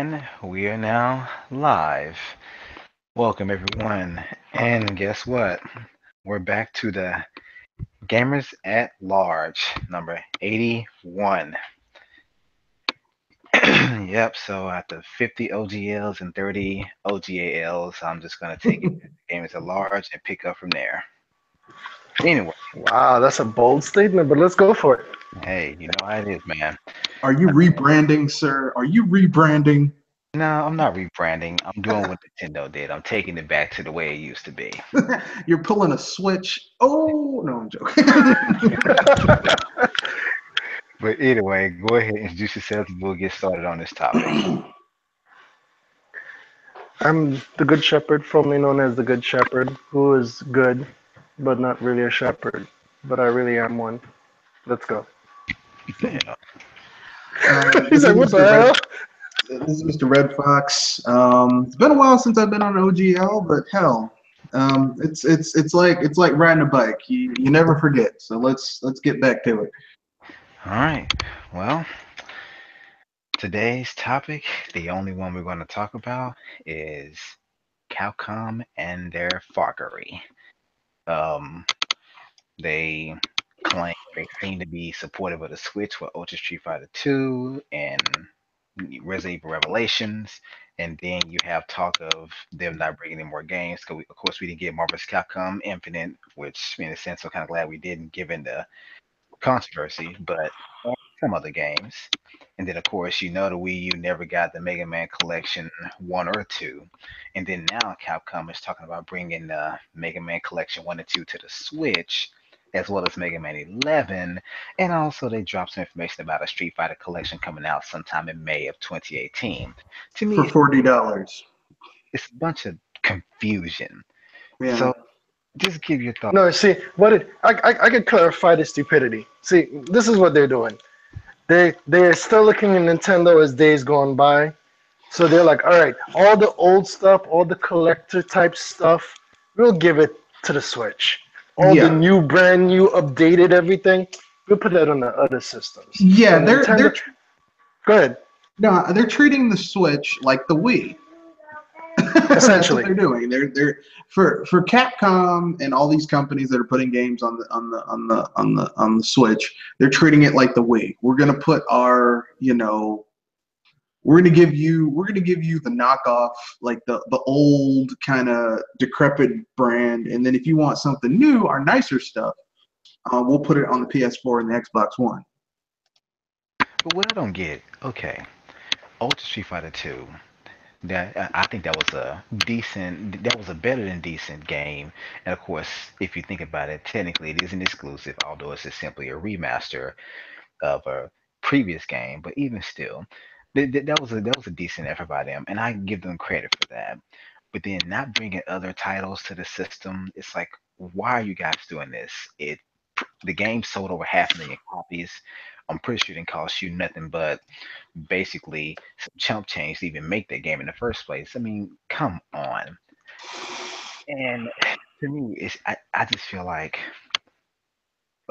And we are now live. Welcome, everyone. And guess what? We're back to the Gamers at Large, number 81. Yep, so after 50 OGLs and 30 OGALs, I'm just going to take it to Gamers at Large and pick up from there. Anyway, Wow, that's a bold statement, but let's go for it. hey, you know how it is, man. Are you rebranding, sir? Are you rebranding? No, I'm not rebranding. I'm doing what Nintendo did. I'm taking it back to the way it used to be. You're pulling a switch. Oh, no, I'm joking. But anyway, go ahead and introduce yourself and we'll get started on this topic. I'm the Good Shepherd, formerly known as the Good Shepherd, who is good, but not really a shepherd. But I really am one. Let's go. The hell? He's This like, is what Mr. the Red. hell? This is Mr. Red Fox. It's been a while since I've been on OGL, but hell, it's like riding a bike. You never forget. So let's get back to it. All right. Well, today's topic, the only one we're going to talk about, is Capcom and their farkery. Um, they claim they seem to be supportive of the Switch with Ultra Street Fighter 2 and Resident Evil Revelations. And then you have talk of them not bringing in more games. Because of course, we didn't get Marvel's Capcom Infinite, which in a sense, I'm kind of glad we didn't, given the controversy. But some other games. And then, of course, you know the Wii U never got the Mega Man Collection 1 or 2. And then now Capcom is talking about bringing the Mega Man Collection 1 and 2 to the Switch, as well as Mega Man 11. And also, they dropped some information about a Street Fighter collection coming out sometime in May of 2018. To me, For $40. it's a bunch of confusion. Yeah. So, just give your thoughts. No, see, I could clarify the stupidity. See, this is what they're doing. They're still looking at Nintendo as days gone by. So they're like, all right, all the old stuff, all the collector type stuff, we'll give it to the Switch. All the Yeah. new, brand new, updated everything, we'll put that on the other systems. So Yeah, they're Nintendo, go ahead. no, they're treating the Switch like the Wii. That's what Essentially, they're doing. They're for Capcom and all these companies that are putting games on the Switch. They're treating it like the Wii. We're gonna put our, we're gonna give you the knockoff, like the old kind of decrepit brand, and then if you want something new, our nicer stuff, we'll put it on the PS4 and the Xbox One. But what I don't get, okay, Ultra Street Fighter 2. That I think that was a decent, that was a better than decent game. And of course, if you think about it, technically it isn't exclusive, although it's just simply a remaster of a previous game. But even still, that was a decent effort by them, and I give them credit for that. But then not bringing other titles to the system, it's like, why are you guys doing this? The game sold over 500,000 copies. I'm pretty sure it didn't cost you nothing but basically some chump change to even make that game in the first place. I mean, come on. And to me, I just feel like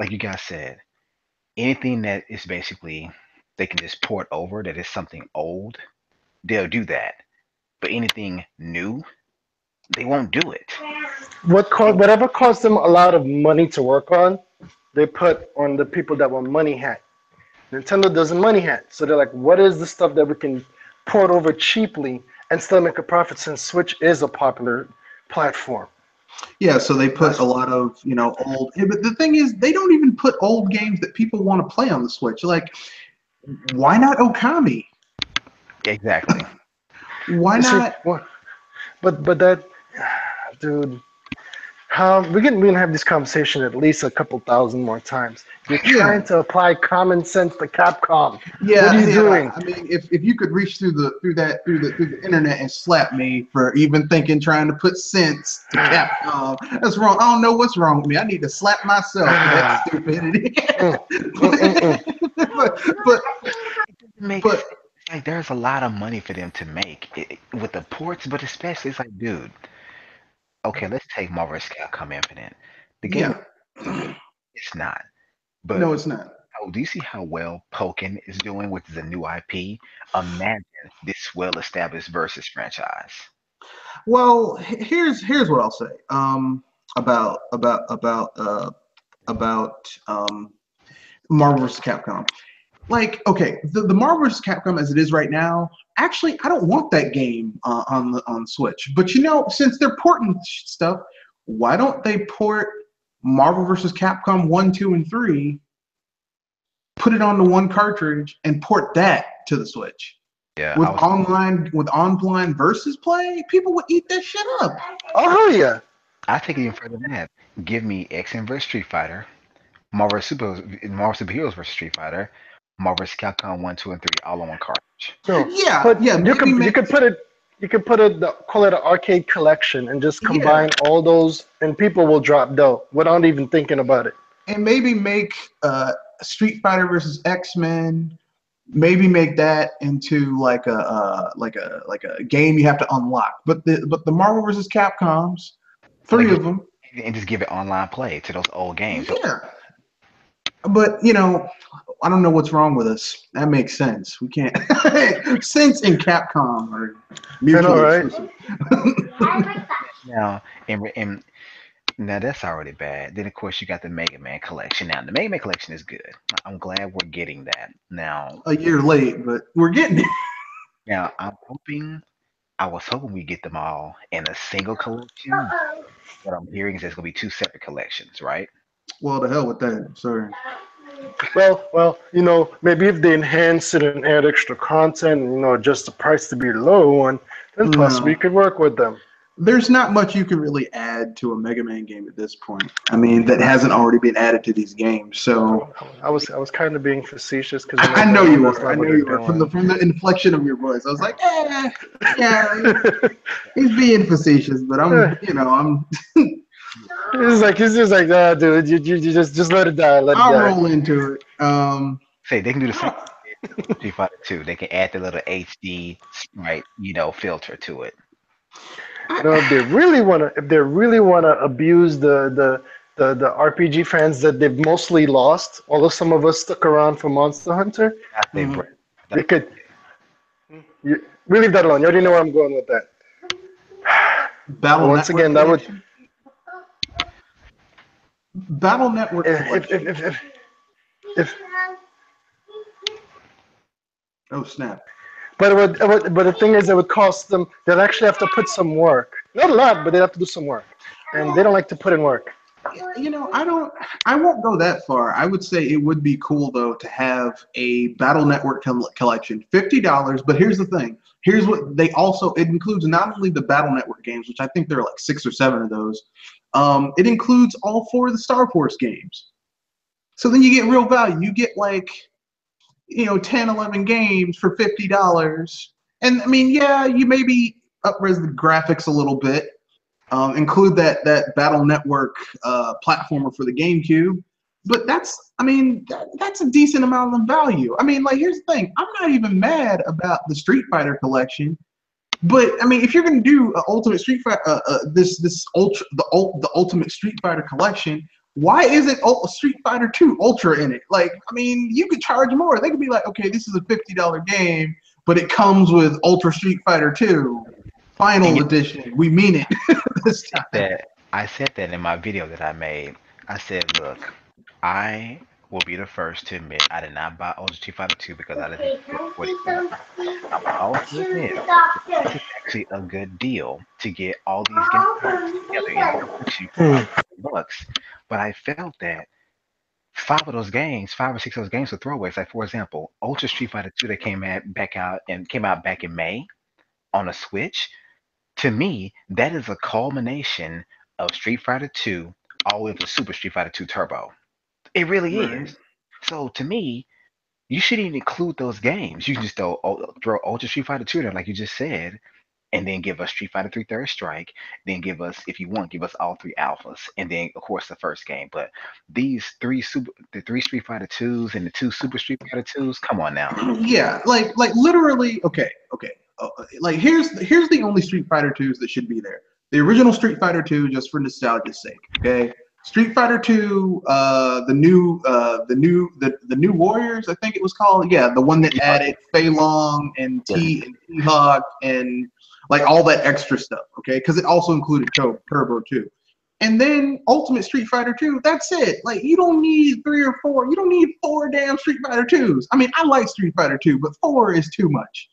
you guys said, anything that is basically they can just port over that is something old, they'll do that. But anything new, they won't do it. And whatever cost them a lot of money to work on, they put on the people that were money hat. Nintendo doesn't money hat, so they're like, what is the stuff that we can port over cheaply and still make a profit since Switch is a popular platform. Yeah, so they put That's a lot of, old. But the thing is, they don't even put old games that people want to play on the Switch. Like, why not Okami? exactly. Why see, not? but that, dude. We can have this conversation at least a couple thousand more times. You're Yeah, trying to apply common sense to Capcom. What are yeah, you yeah. doing? I mean, if you could reach through the internet and slap me for even thinking trying to put sense to Capcom, that's wrong. I don't know what's wrong with me. I need to slap myself for that stupidity. Mm, mm, mm, mm. but It makes but sense. Like there's a lot of money for them to make with the ports, but especially it's like, dude, okay, let's take Marvel's Capcom Infinite. The game yeah, is good. It's not. But no, it's not. Oh, do you see how well Pokken is doing with the new IP? Imagine this well-established versus franchise. Well, here's what I'll say. About Marvel vs. Capcom. Like, okay, the Marvel vs. Capcom as it is right now. Actually, I don't want that game on Switch. But since they're porting stuff, why don't they port Marvel vs. Capcom 1, 2, and 3, put it onto one cartridge, and port that to the Switch? Yeah, With I was. online versus play, people would eat that shit up. Oh hell yeah! I take it even further than that. Give me X and vs Street Fighter, Marvel Superheroes versus Street Fighter, Marvel vs Capcom 1, 2, and 3, all on one cartridge. No, Yeah, but yeah, you maybe could you make could put it call it an arcade collection and just yeah, combine all those and people will drop dough without even thinking about it. and maybe make Street Fighter versus X-Men. Maybe make that into like a game you have to unlock. But the Marvel versus Capcoms, Like three of them, and just give it online play to those old games. yeah. But I don't know what's wrong with us. That makes sense. We can't. Sense and Capcom are I know, mutually right? exclusive. Now, and now that's already bad. Then of course you got the Mega Man collection. Now the Mega Man collection is good. I'm glad we're getting that. A year late, but we're getting it. Now I was hoping we get them all in a single collection. What I'm hearing is there's gonna be two separate collections, right? Well, the hell with that. Sorry. Well, maybe if they enhance it and add extra content, just the price to be a lower one, then possibly you No. could work with them. There's not much you can really add to a Mega Man game at this point. I mean, that hasn't already been added to these games. So I was kind of being facetious because I know you that's were. I not what know they're you were from doing. the inflection of your voice. I was like, yeah, he's being facetious, but I'm It's just like, ah, dude, you just let it die, let it I'll die. roll into it. Say they can do the same with Street Fighter 2. They can add the little HD right, filter to it. If they really wanna abuse the RPG fans that they've mostly lost, although some of us stuck around for Monster Hunter, I say, bro, Mhm. they could we leave that alone. You already know where I'm going with that. But Battle once Network again, that would Collection. Battle Network if if Collection. if if, if Oh snap! but the thing is, it would cost them. They'll actually have to put some work. Not a lot, but they have to do some work, and they don't like to put in work. I don't. I won't go that far. I would say it would be cool though to have a Battle Network collection, $50. But here's the thing. Here's what they also. It includes not only the Battle Network games, which I think there are like 6 or 7 of those. It includes all 4 of the Star Force games. So then you get real value. You get like 10, 11 games for $50. And I mean, yeah, you maybe upres the graphics a little bit, include that Battle Network platformer for the GameCube. But that's a decent amount of value. I mean, like, here's the thing: I'm not even mad about the Street Fighter collection. But I mean, if you're gonna do a Ultimate Street Fighter, this ultra the Ultimate Street Fighter collection, why isn't Street Fighter 2 Ultra in it? Like, I mean, you could charge more. They could be like, okay, this is a $50 game, but it comes with Ultra Street Fighter 2 And Final Edition. We mean it this time. I said that in my video that I made. I said, look, I will be the first to admit I did not buy Ultra Street Fighter 2 because I didn't think it was 40 bucks. I will also admit this is actually a good deal to get all these games together in a collection for Hmm. about 40 bucks. But I felt that 5 or 6 of those games were throwaways. Like for example, Ultra Street Fighter 2 that came out back in May on a Switch. To me, that is a culmination of Street Fighter 2 all the way up to Super Street Fighter 2 Turbo. It really Right. is. So to me, you shouldn't even include those games. You can just throw Ultra Street Fighter 2 there, like you just said, and then give us Street Fighter 3 Third Strike. Then give us, if you want, give us all 3 alphas, and then of course the first game. But the 3 Street Fighter 2s and the 2 Super Street Fighter 2s, come on now. Yeah, like literally. Okay. Like here's the only Street Fighter 2s that should be there. The original Street Fighter 2, just for nostalgia's sake. Okay. Street Fighter Two, the new Warriors, I think it was called. Yeah, the one that Oh, added Fei Long yeah. and T Hawk and like all that extra stuff. Okay, because it also included Turbo too. And then Ultimate Street Fighter Two. That's it. Like you don't need three or four. You don't need four damn Street Fighter Twos. I mean, I like Street Fighter Two, but four is too much.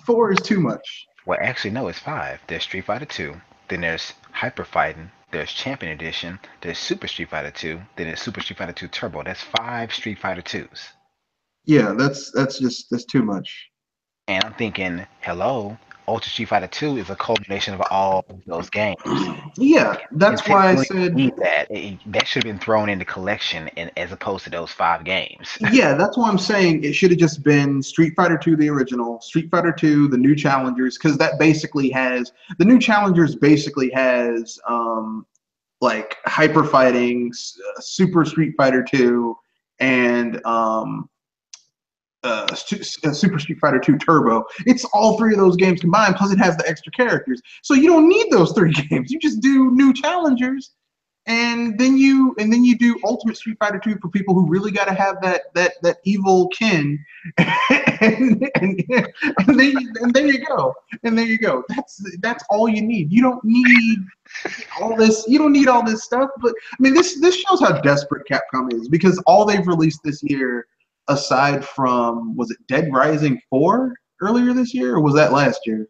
Four is too much. Well, actually, no, it's five. There's Street Fighter 2, then there's Hyper Fighting, there's Champion Edition, there's Super Street Fighter 2, then there's Super Street Fighter 2 Turbo. That's five Street Fighter 2s. Yeah, that's too much. And I'm thinking, hello, Ultra Street Fighter 2 is a culmination of all of those games. Yeah, that's Instead, why I you don't said even need that. That should have been thrown in the collection, and as opposed to those five games. yeah, that's why I'm saying it should have just been Street Fighter 2, the original, Street Fighter 2, the new challengers, because that basically has the new challengers basically has like hyper fighting, Super Street Fighter 2, and Super Street Fighter 2 Turbo. It's all three of those games combined, plus it has the extra characters. So you don't need those three games. You just do new challengers, and then you do Ultimate Street Fighter 2 for people who really got to have that evil kin, and there you go, and there you go. That's all you need. You don't need all this. You don't need all this stuff. But I mean, this shows how desperate Capcom is because all they've released this year, aside from was it Dead Rising 4 earlier this year, or was that last year?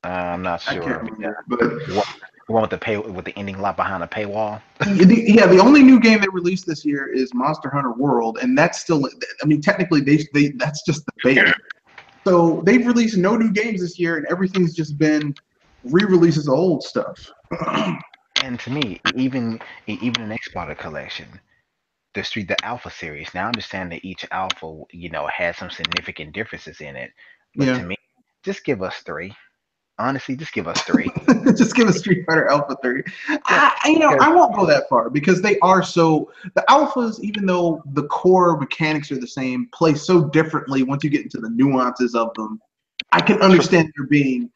I'm not I can't sure. remember, but What the one with the pay with the ending lot behind the paywall? yeah, the only new game they released this year is Monster Hunter World, and that's still. I mean, technically, they that's just the beta. So they've released no new games this year, and everything's just been re-releases of old stuff. And to me, even an Xbox collection, the Alpha series. Now I understand that each Alpha, has some significant differences in it, but Yeah, to me, just give us three. Honestly, just give us three. just give us Street Fighter Alpha 3. Yeah, because I won't go that far because they are so the alphas, even though the core mechanics are the same, play so differently once you get into the nuances of them. I can True. understand there being,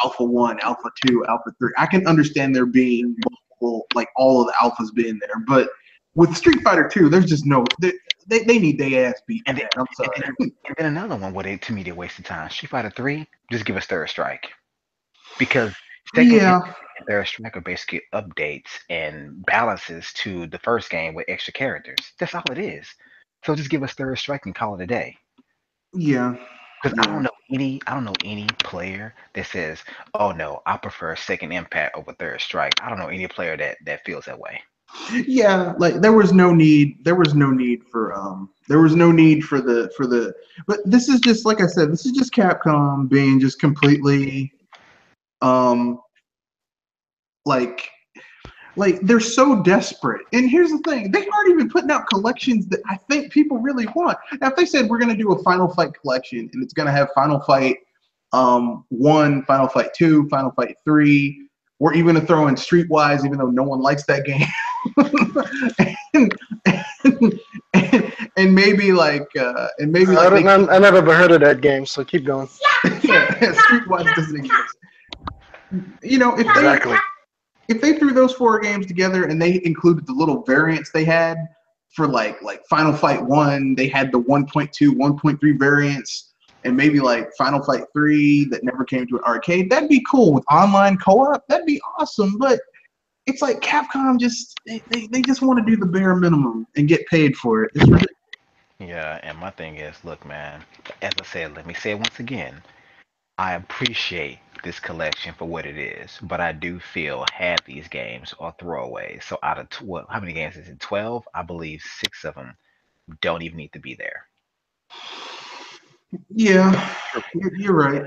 Alpha 1, Alpha 2, Alpha 3. I can understand there being multiple, like all of the alphas being there. But with Street Fighter 2, there's just no, they need their ass beat and for then, that. I'm and then sorry. and then another one where they to me they wasted time. Street Fighter 3, just give us Third Strike. Because second and Yeah, third strike are basically updates and balances to the first game with extra characters. That's all it is. So just give us third strike and call it a day. yeah, Because yeah. I don't know any player that says, "Oh no, I prefer second impact over third strike." I don't know any player that feels that way. Yeah, like there was no need for the but this is just like I said, this is just Capcom being just completely um like they're so desperate. And here's the thing, they aren't even putting out collections that I think people really want. Now if they said we're gonna do a Final Fight collection and it's gonna have Final Fight 1, Final Fight 2, Final Fight 3, we're even gonna throw in Streetwise even though no one likes that game. and, and maybe I they don't. I never heard of that game, so keep going. yeah, Streetwise doesn't exist. You know, Exactly. if they threw those four games together and they included the little variants they had for like Final Fight 1, they had the 1.2, 1.3 variants, and maybe like Final Fight 3 that never came to an arcade, that'd be cool with online co-op. That'd be awesome, but it's like Capcom just they just want to do the bare minimum and get paid for it. It's ridiculous. Yeah, and my thing is, look, man. As I said, let me say it once again. I appreciate this collection for what it is, but I do feel half these games are throwaways. So out of how many games is it? 12? I believe six of them don't even need to be there. Yeah, you're right.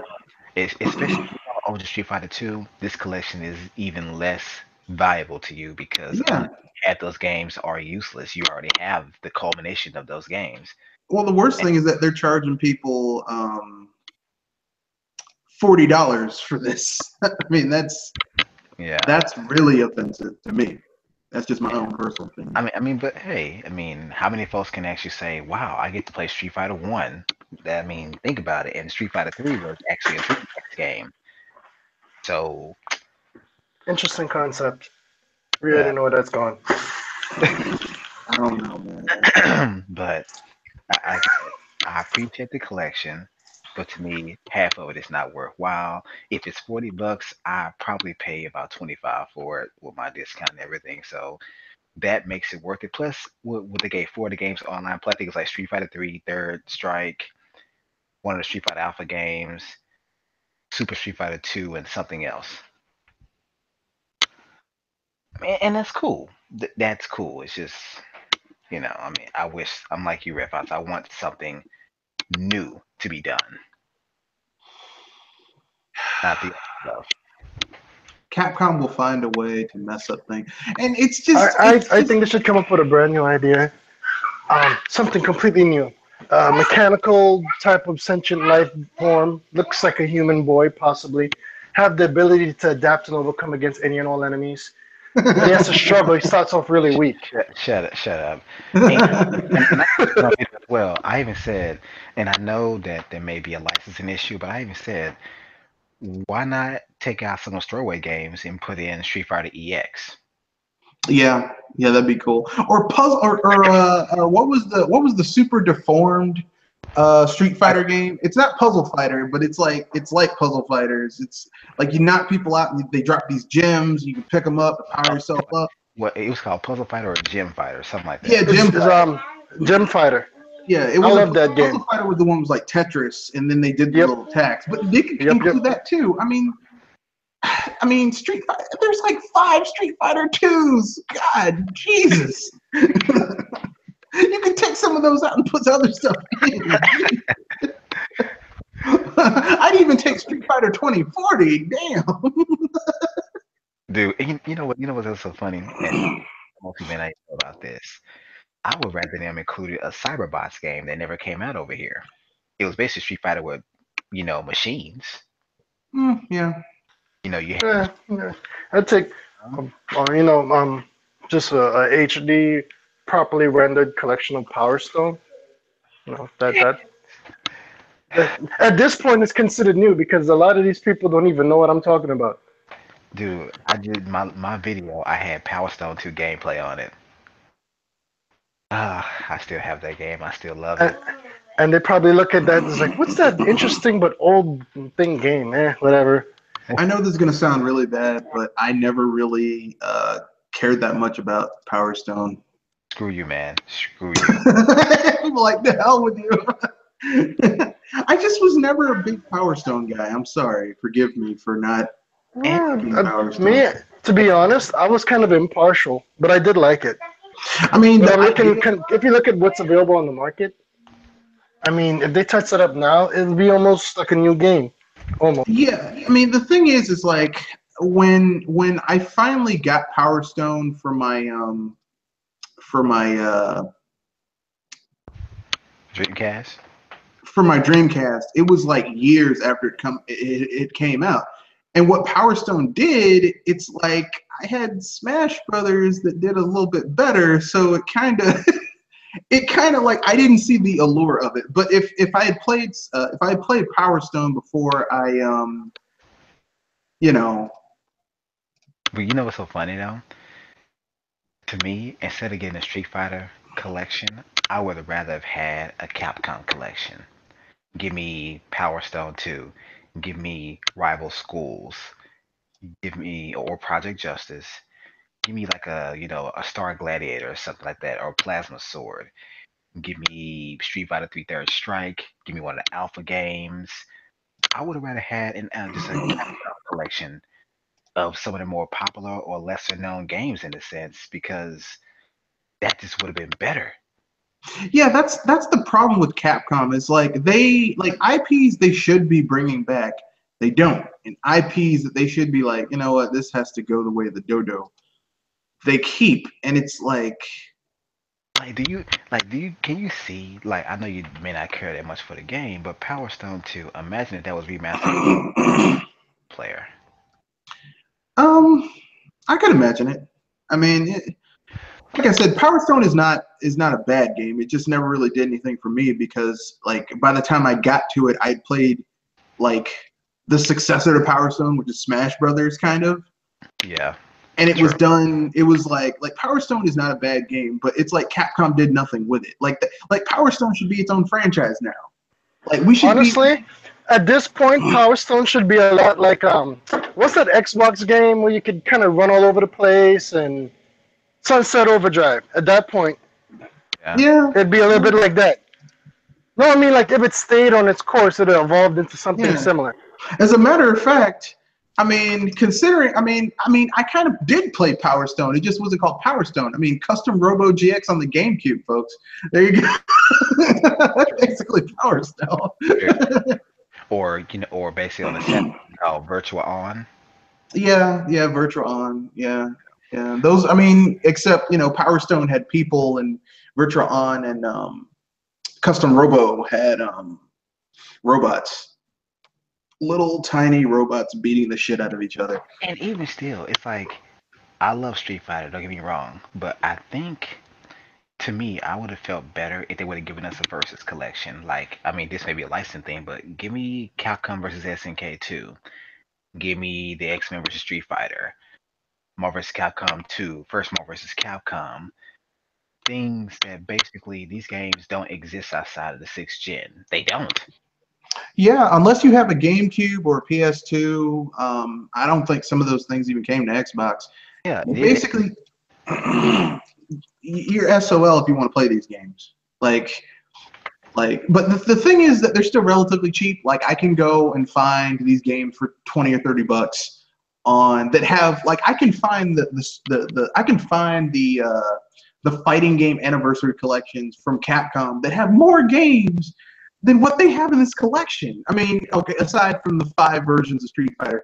Especially if you're on Ultra Street Fighter 2, this collection is even less valuable to you because Yeah. half those games are useless. You already have the culmination of those games. Well, the worst thing is that they're charging people $40 for this. I mean, Yeah. that's really offensive to me. That's just my own personal opinion. But hey, how many folks can actually say, "Wow, I get to play Street Fighter One"? Think about it. And Street Fighter Three was actually a 3D game. So Interesting concept. We already know where that's going. I don't know, man. But like I said, I appreciate the collection, but to me, half of it is not worthwhile. If it's $40, I probably pay about 25 for it with my discount and everything. So that makes it worth it. Plus, what they gave for the games online, plus I think it's like Street Fighter 3, Third Strike, one of the Street Fighter Alpha games, Super Street Fighter 2, and something else. And that's cool. That's cool. It's just, I mean, I wish I'm like you, Refox. I want something new to be done, not the old stuff. Capcom will find a way to mess up things, and I, it's I just think they should come up with a brand new idea. Something completely new. Mechanical type of sentient life form. Looks like a human boy, possibly. Have the ability to adapt and overcome against any and all enemies. When he has to struggle, he starts off really weak. Shut up, shut up. And I said on video as well. I even said, and I know that there may be a licensing issue, but I even said, why not take out some of the throwaway games and put in Street Fighter EX? yeah, yeah, that'd be cool. Or puzzle, or what was the super deformed Street Fighter game? It's not Puzzle Fighter, but it's like Puzzle Fighters. It's like you knock people out, and they drop these gems. You can pick them up to power Oh, yourself up. what it was called, Puzzle Fighter or Gym Fighter, something like Yeah, that. Gem It's Fighter. Gem Fighter. Yeah, it I was a love that game. Puzzle Fighter was the one was like Tetris, and then they did the Yep, little attacks. But they could yep, yep. include that too. I mean, Street Fighter. There's like 5 Street Fighter 2s. God, Jesus. You could take some of those out and put other stuff in. I'd even take Street Fighter 2040. Damn. Dude, and you know what? You know what's so funny? And most people may not know about this. I would rather them included a Cyberbots game that never came out over here. It was basically Street Fighter with, machines. Yeah. You had Yeah. I'd take, you know, just a HD, properly rendered collection of Power Stone. You know, that at this point it's considered new because a lot of these people don't even know what I'm talking about. dude. I did my video. I had Power Stone 2 gameplay on it. I still have that game. I still love And, it. and they probably look at that and it's like, what's that interesting but old thing game? Whatever. I know this is gonna sound really bad, but I never really cared that much about Power Stone. Screw you, man. Screw you. People like the hell with you. I just was never a big Power Stone guy. I'm sorry. Forgive me for not And liking Power Stone. Me, to be honest, I was kind of impartial, but I did like it. I mean, But I'm I looking, get it. if you look at what's available on the market, I mean, if they touch it up now, it'll be almost like a new game. Almost. Yeah, I mean, the thing is like when I finally got Power Stone for my Dreamcast. for my Dreamcast, it was like years after it came out. And what Power Stone did, it's like I had Smash Brothers that did a little bit better, so it kind of like I didn't see the allure of it. But if I had played Power Stone before you know, But you know what's so funny though? To me, instead of getting a Street Fighter collection, I would rather have had a Capcom collection. Give me Power Stone 2. Give me Rival Schools. Give me or Project Justice. Give me like a Star Gladiator or something like that, or Plasma Sword. Give me Street Fighter 3 Third Strike. Give me one of the Alpha games. I would have rather had just a Capcom collection of some of the more popular or lesser known games in a sense because that just would have been better. yeah, that's the problem with Capcom. Is like they like IPs they should be bringing back. They don't, and IPs that they should be like, you know what, this has to go the way of the dodo. They keep, and it's like, Do you can you see, like, I know you may not care that much for the game, but Power Stone 2, imagine if that was remastered player. um, I could imagine it. I mean, like I said, Power Stone is not a bad game. It just never really did anything for me because like by the time I got to it, I played like the successor to Power Stone, which is Smash Brothers, kind of. Yeah. and it was True. done. It was like Power Stone is not a bad game, but it's like Capcom did nothing with it. Like Power Stone should be its own franchise now. Like we should be. Honestly, at this point, Power Stone should be a lot like what's that Xbox game where you could kind of run all over the place and Sunset Overdrive. At that point, Yeah. Yeah, it'd be a little bit like that. No, I mean like if it stayed on its course, it'd have evolved into something yeah. similar. As a matter of fact, I mean, considering, I kind of did play Power Stone. It just wasn't called Power Stone. I mean, Custom Robo GX on the GameCube, folks. There you go. That's basically Power Stone. Very true. Or or basically on the set called Virtual On. Yeah, yeah, Virtual On. Yeah, yeah. Those, I mean, except Power Stone had people, and Virtual On and Custom Robo had robots, little tiny robots beating the shit out of each other. And even still, it's like I love Street Fighter. Don't get me wrong, but I think to me, I would have felt better if they would have given us a versus collection. Like, I mean, this may be a license thing, but give me Capcom versus SNK 2. Give me the X Men versus Street Fighter. Marvel vs. Capcom 2. First Marvel vs. Capcom. Things that basically these games don't exist outside of the sixth gen. They don't. Yeah, unless you have a GameCube or a PS2, I don't think some of those things even came to Xbox. Yeah, Basically, you're SOL if you want to play these games. But the thing is that they're still relatively cheap. Like I can go and find these games for 20 or 30 bucks on that have like I can find the I can find the fighting game anniversary collections from Capcom that have more games than what they have in this collection. I mean, okay, aside from the 5 versions of Street Fighter.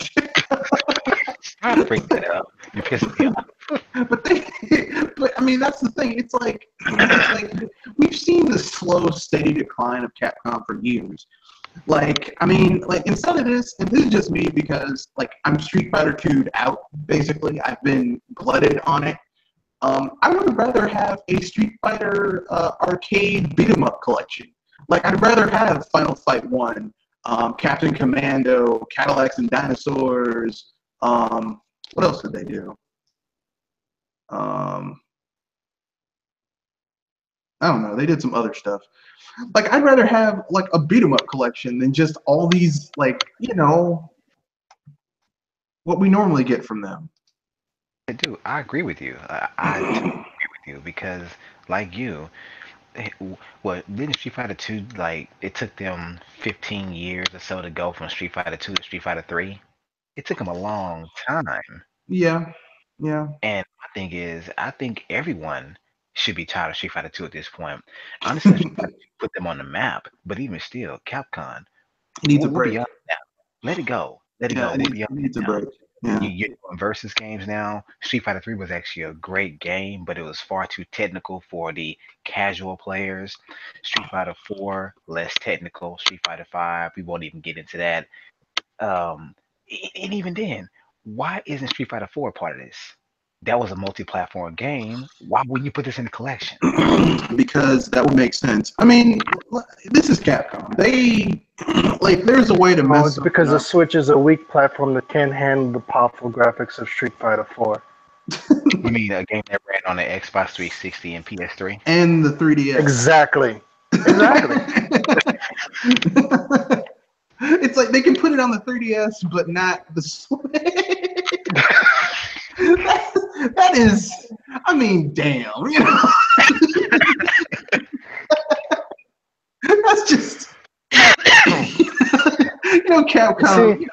I'll bring that up. You pissed me off. but they, but I mean, that's the thing. It's like we've seen the slow, steady decline of Capcom for years. Like, I mean, like instead of this, and this is just me because like I'm Street Fighter 2'd out. Basically, I've been glutted on it. I would rather have a Street Fighter arcade beat 'em up collection. Like, I'd rather have Final Fight 1, Captain Commando, Cadillacs and Dinosaurs. What else did they do? Um, I don't know. They did some other stuff. Like, I'd rather have like a beat 'em up collection than just all these like what we normally get from them. I do. I agree with you. I totally agree with you because, like you, what didn't Street Fighter 2 like? It took them 15 years or so to go from Street Fighter 2 to Street Fighter 3. It took them a long time. Yeah, yeah. And my thing is, I think everyone should be tired of Street Fighter 2 at this point. I understand Street Fighter 2 put them on the map, but even still, Capcom, It needs a we're break. beyond that. Let it go. Let it Yeah, go. it We're needs, beyond it needs a that now. break. Yeah. You're doing versus games now. Street Fighter 3 was actually a great game, but it was far too technical for the casual players. Street Fighter 4, less technical. Street Fighter 5, we won't even get into that. Um, and even then, why isn't Street Fighter 4 a part of this? That was a multi-platform game. Why wouldn't you put this in the collection? Because that would make sense. I mean, this is Capcom. They like there's a way to Oh, mess it's something because the up. Switch is a weak platform that can't handle the powerful graphics of Street Fighter 4. You mean a game that ran on the Xbox 360 and PS3? And the 3DS. Exactly. Exactly. It's like they can put it on the 3DS, but not the Switch. That is, I mean, damn, that's just, Capcom. See,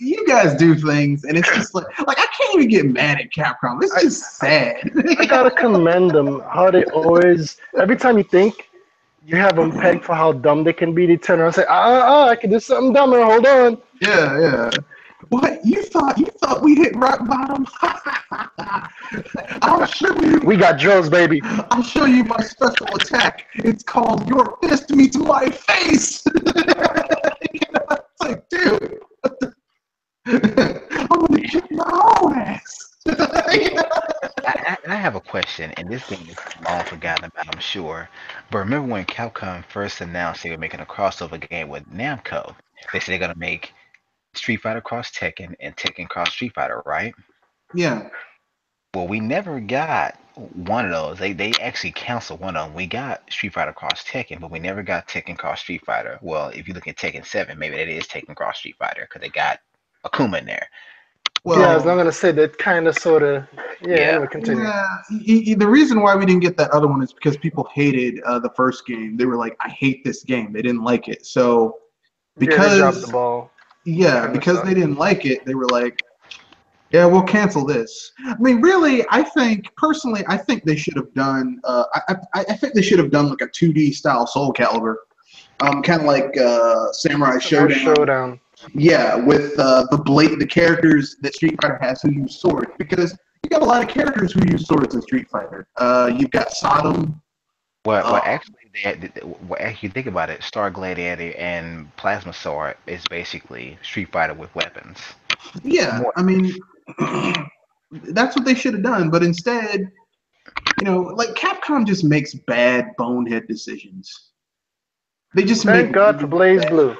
You guys do things, and it's just like I can't even get mad at Capcom. It's I, just sad. I gotta commend them how they always, every time you think you have them pegged for how dumb they can be, they turn around and say, I can do something dumber, hold on. Yeah, yeah. What you thought we hit rock bottom? I'll show you. We got drills, baby. I'll show you my special attack. It's called Your Fist Meets My Face. It's like, dude, I'm gonna kick my own ass. I have a question, and this game is long forgotten about, I'm sure. But remember when Capcom first announced they were making a crossover game with Namco? They said they're gonna make Street Fighter cross Tekken and Tekken cross Street Fighter, right? Yeah. Well, we never got one of those. They actually canceled one of them. We got Street Fighter Cross Tekken, but we never got Tekken Cross Street Fighter. Well, if you look at Tekken 7, maybe that is Tekken Cross Street Fighter because they got Akuma in there. Yeah, I But was not Well, gonna say that kind of sort of. Yeah. yeah, Anyway, continue. yeah, the reason why we didn't get that other one is because people hated the first game. They were like, "I hate this game." They didn't like it. So Yeah, they dropped the because ball. It yeah, kind of because they sucked. didn't like it, they were like, "Yeah, we'll cancel this." I mean, really, I think personally, I think they should have done. I think they should have done like a 2D style Soul Calibur, kind of like Samurai Samurai Showdown. Showdown. Yeah, with the characters that Street Fighter has who use swords, because you got a lot of characters who use swords in Street Fighter. You've got Sodom. well, Uh, actually, well, actually, think about it. Star Gladiator and Plasma Sword is basically Street Fighter with weapons. yeah, More, I mean, that's what they should have done, but instead, like Capcom just makes bad bonehead decisions. They just make Thank God for really Blaze bad Blue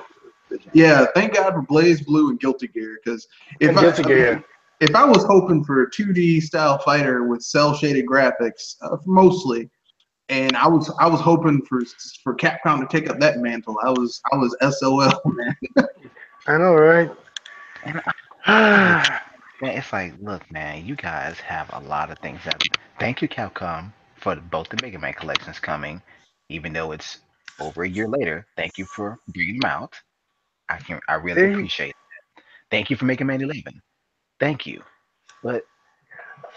decisions. Yeah, thank God for Blaze Blue and Guilty Gear, because if and Guilty I Gear. mean, if I was hoping for a 2D style fighter with cell shaded graphics, mostly, and I was hoping for Capcom to take up that mantle. I was SOL, man. I know, right? and I just, man, it's like, look, man, you guys have a lot of things that. Thank you, Capcom, for both the Mega Man collections coming, even though it's over a year later. Thank you for bringing them out. I really They appreciate it. Thank you for Mega Man 11. Thank you. But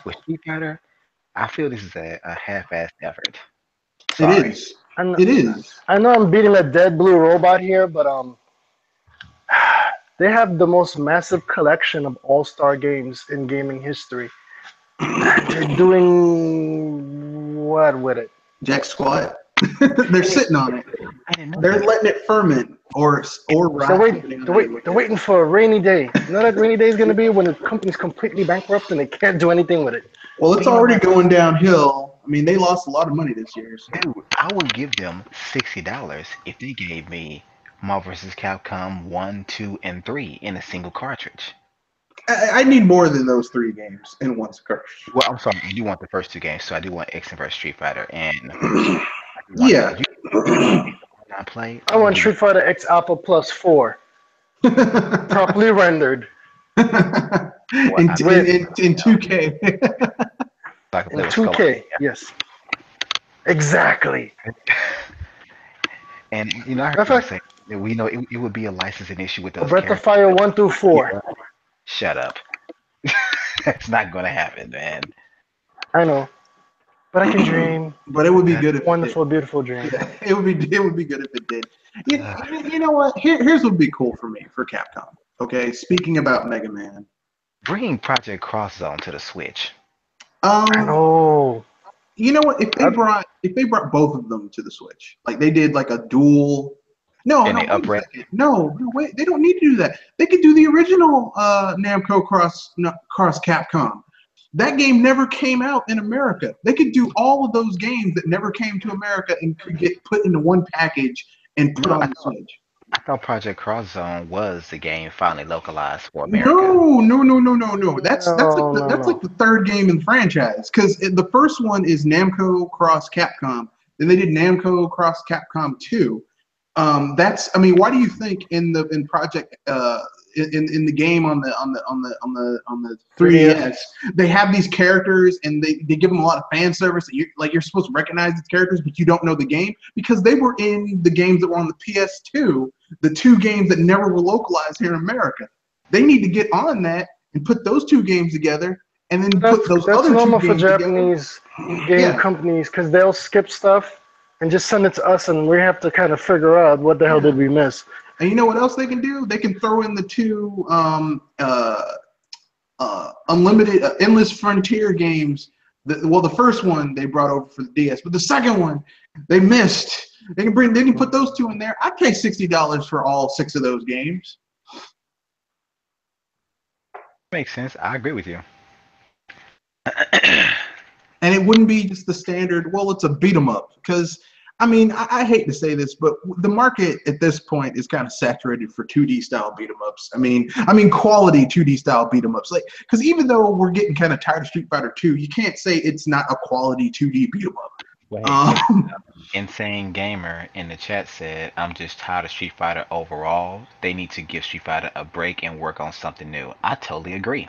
with Street Fighter, I feel this is a half-assed effort. It Sorry. is. I know, It is. I know I'm beating a dead blue robot here, but they have the most massive collection of all-star games in gaming history, and they're doing what with it? Jack Squat. They're And it, sitting on it. I didn't know They're that. letting it ferment or They're rot, waiting. depending on how you look They're at it. waiting for a rainy day. You know that rainy day is gonna be when the company's completely bankrupt and they can't do anything with it. Well, But it's you know already what, going downhill. I mean, they lost a lot of money this year. So dude? I would give them $60 if they gave me Marvel vs. Capcom 1, 2, and 3 in a single cartridge. I need more than those three games in one cartridge. Well, I'm sorry, I do want the first two games, so I do want X and vs Street Fighter, and I do want Yeah. those. You give me the online play, I I'm gonna want give you Street Fighter X Alpha Plus 4, properly rendered what I In with in 2K. so I can in play with Skull. 2K. Yes, exactly. And I heard Matter of people fact, say that we know it would be a licensing issue with a those Breath of characters. Fire 1 through 4. Yeah, shut up. That's not gonna happen, man. I know, but I can dream. But it would be good if it did. Wonderful, beautiful dream. Yeah, it would be good if it did. You know what? Here's what would be cool for me for Capcom. Okay, speaking about Mega Man. Bringing Project Cross Zone to the Switch. I Um, know. you know what? If they brought both of them to the Switch, like they did like a dual. No, And no, they wait a upgrade. second. No, no, wait. They don't need to do that. They could do the original Namco Cross no, Cross Capcom. That game never came out in America. They could do all of those games that never came to America and could get put into one package and put No, on the Switch. I thought Project Cross Zone was the game finally localized for America. No, no, no, no, no, no. That's like No, no, that's like no. the third game in the franchise because the first one is Namco Cross Capcom. Then they did Namco Cross Capcom 2. That's I mean, why do you think in Project in the game on the 3DS. 3DS they have these characters and they give them a lot of fan service that you're supposed to recognize these characters but you don't know the game because they were in the games that were on the PS2, the two games that never were localized here in America. They need to get on that and put those two games together and then put those That's other two normal for games together. Japanese game Yeah, companies because they'll skip stuff and just send it to us, and we have to kind of figure out what the hell yeah. did we miss. And you know what else they can do? They can throw in the two unlimited, endless frontier games. Well, the first one they brought over for the DS, but the second one they missed. They can put those two in there. I'd pay $60 for all six of those games. Makes sense. I agree with you. And it wouldn't be just the standard, well, it's a beat 'em up. Because I mean, I hate to say this, but the market at this point is kind of saturated for 2D style beat 'em ups. I mean quality 2D style beat 'em ups. Like, because even though we're getting kind of tired of Street Fighter 2, you can't say it's not a quality 2D beat 'em up. Well, hey, check this Um, out. Insane Gamer in the chat said, "I'm just tired of Street Fighter overall. They need to give Street Fighter a break and work on something new." I totally agree.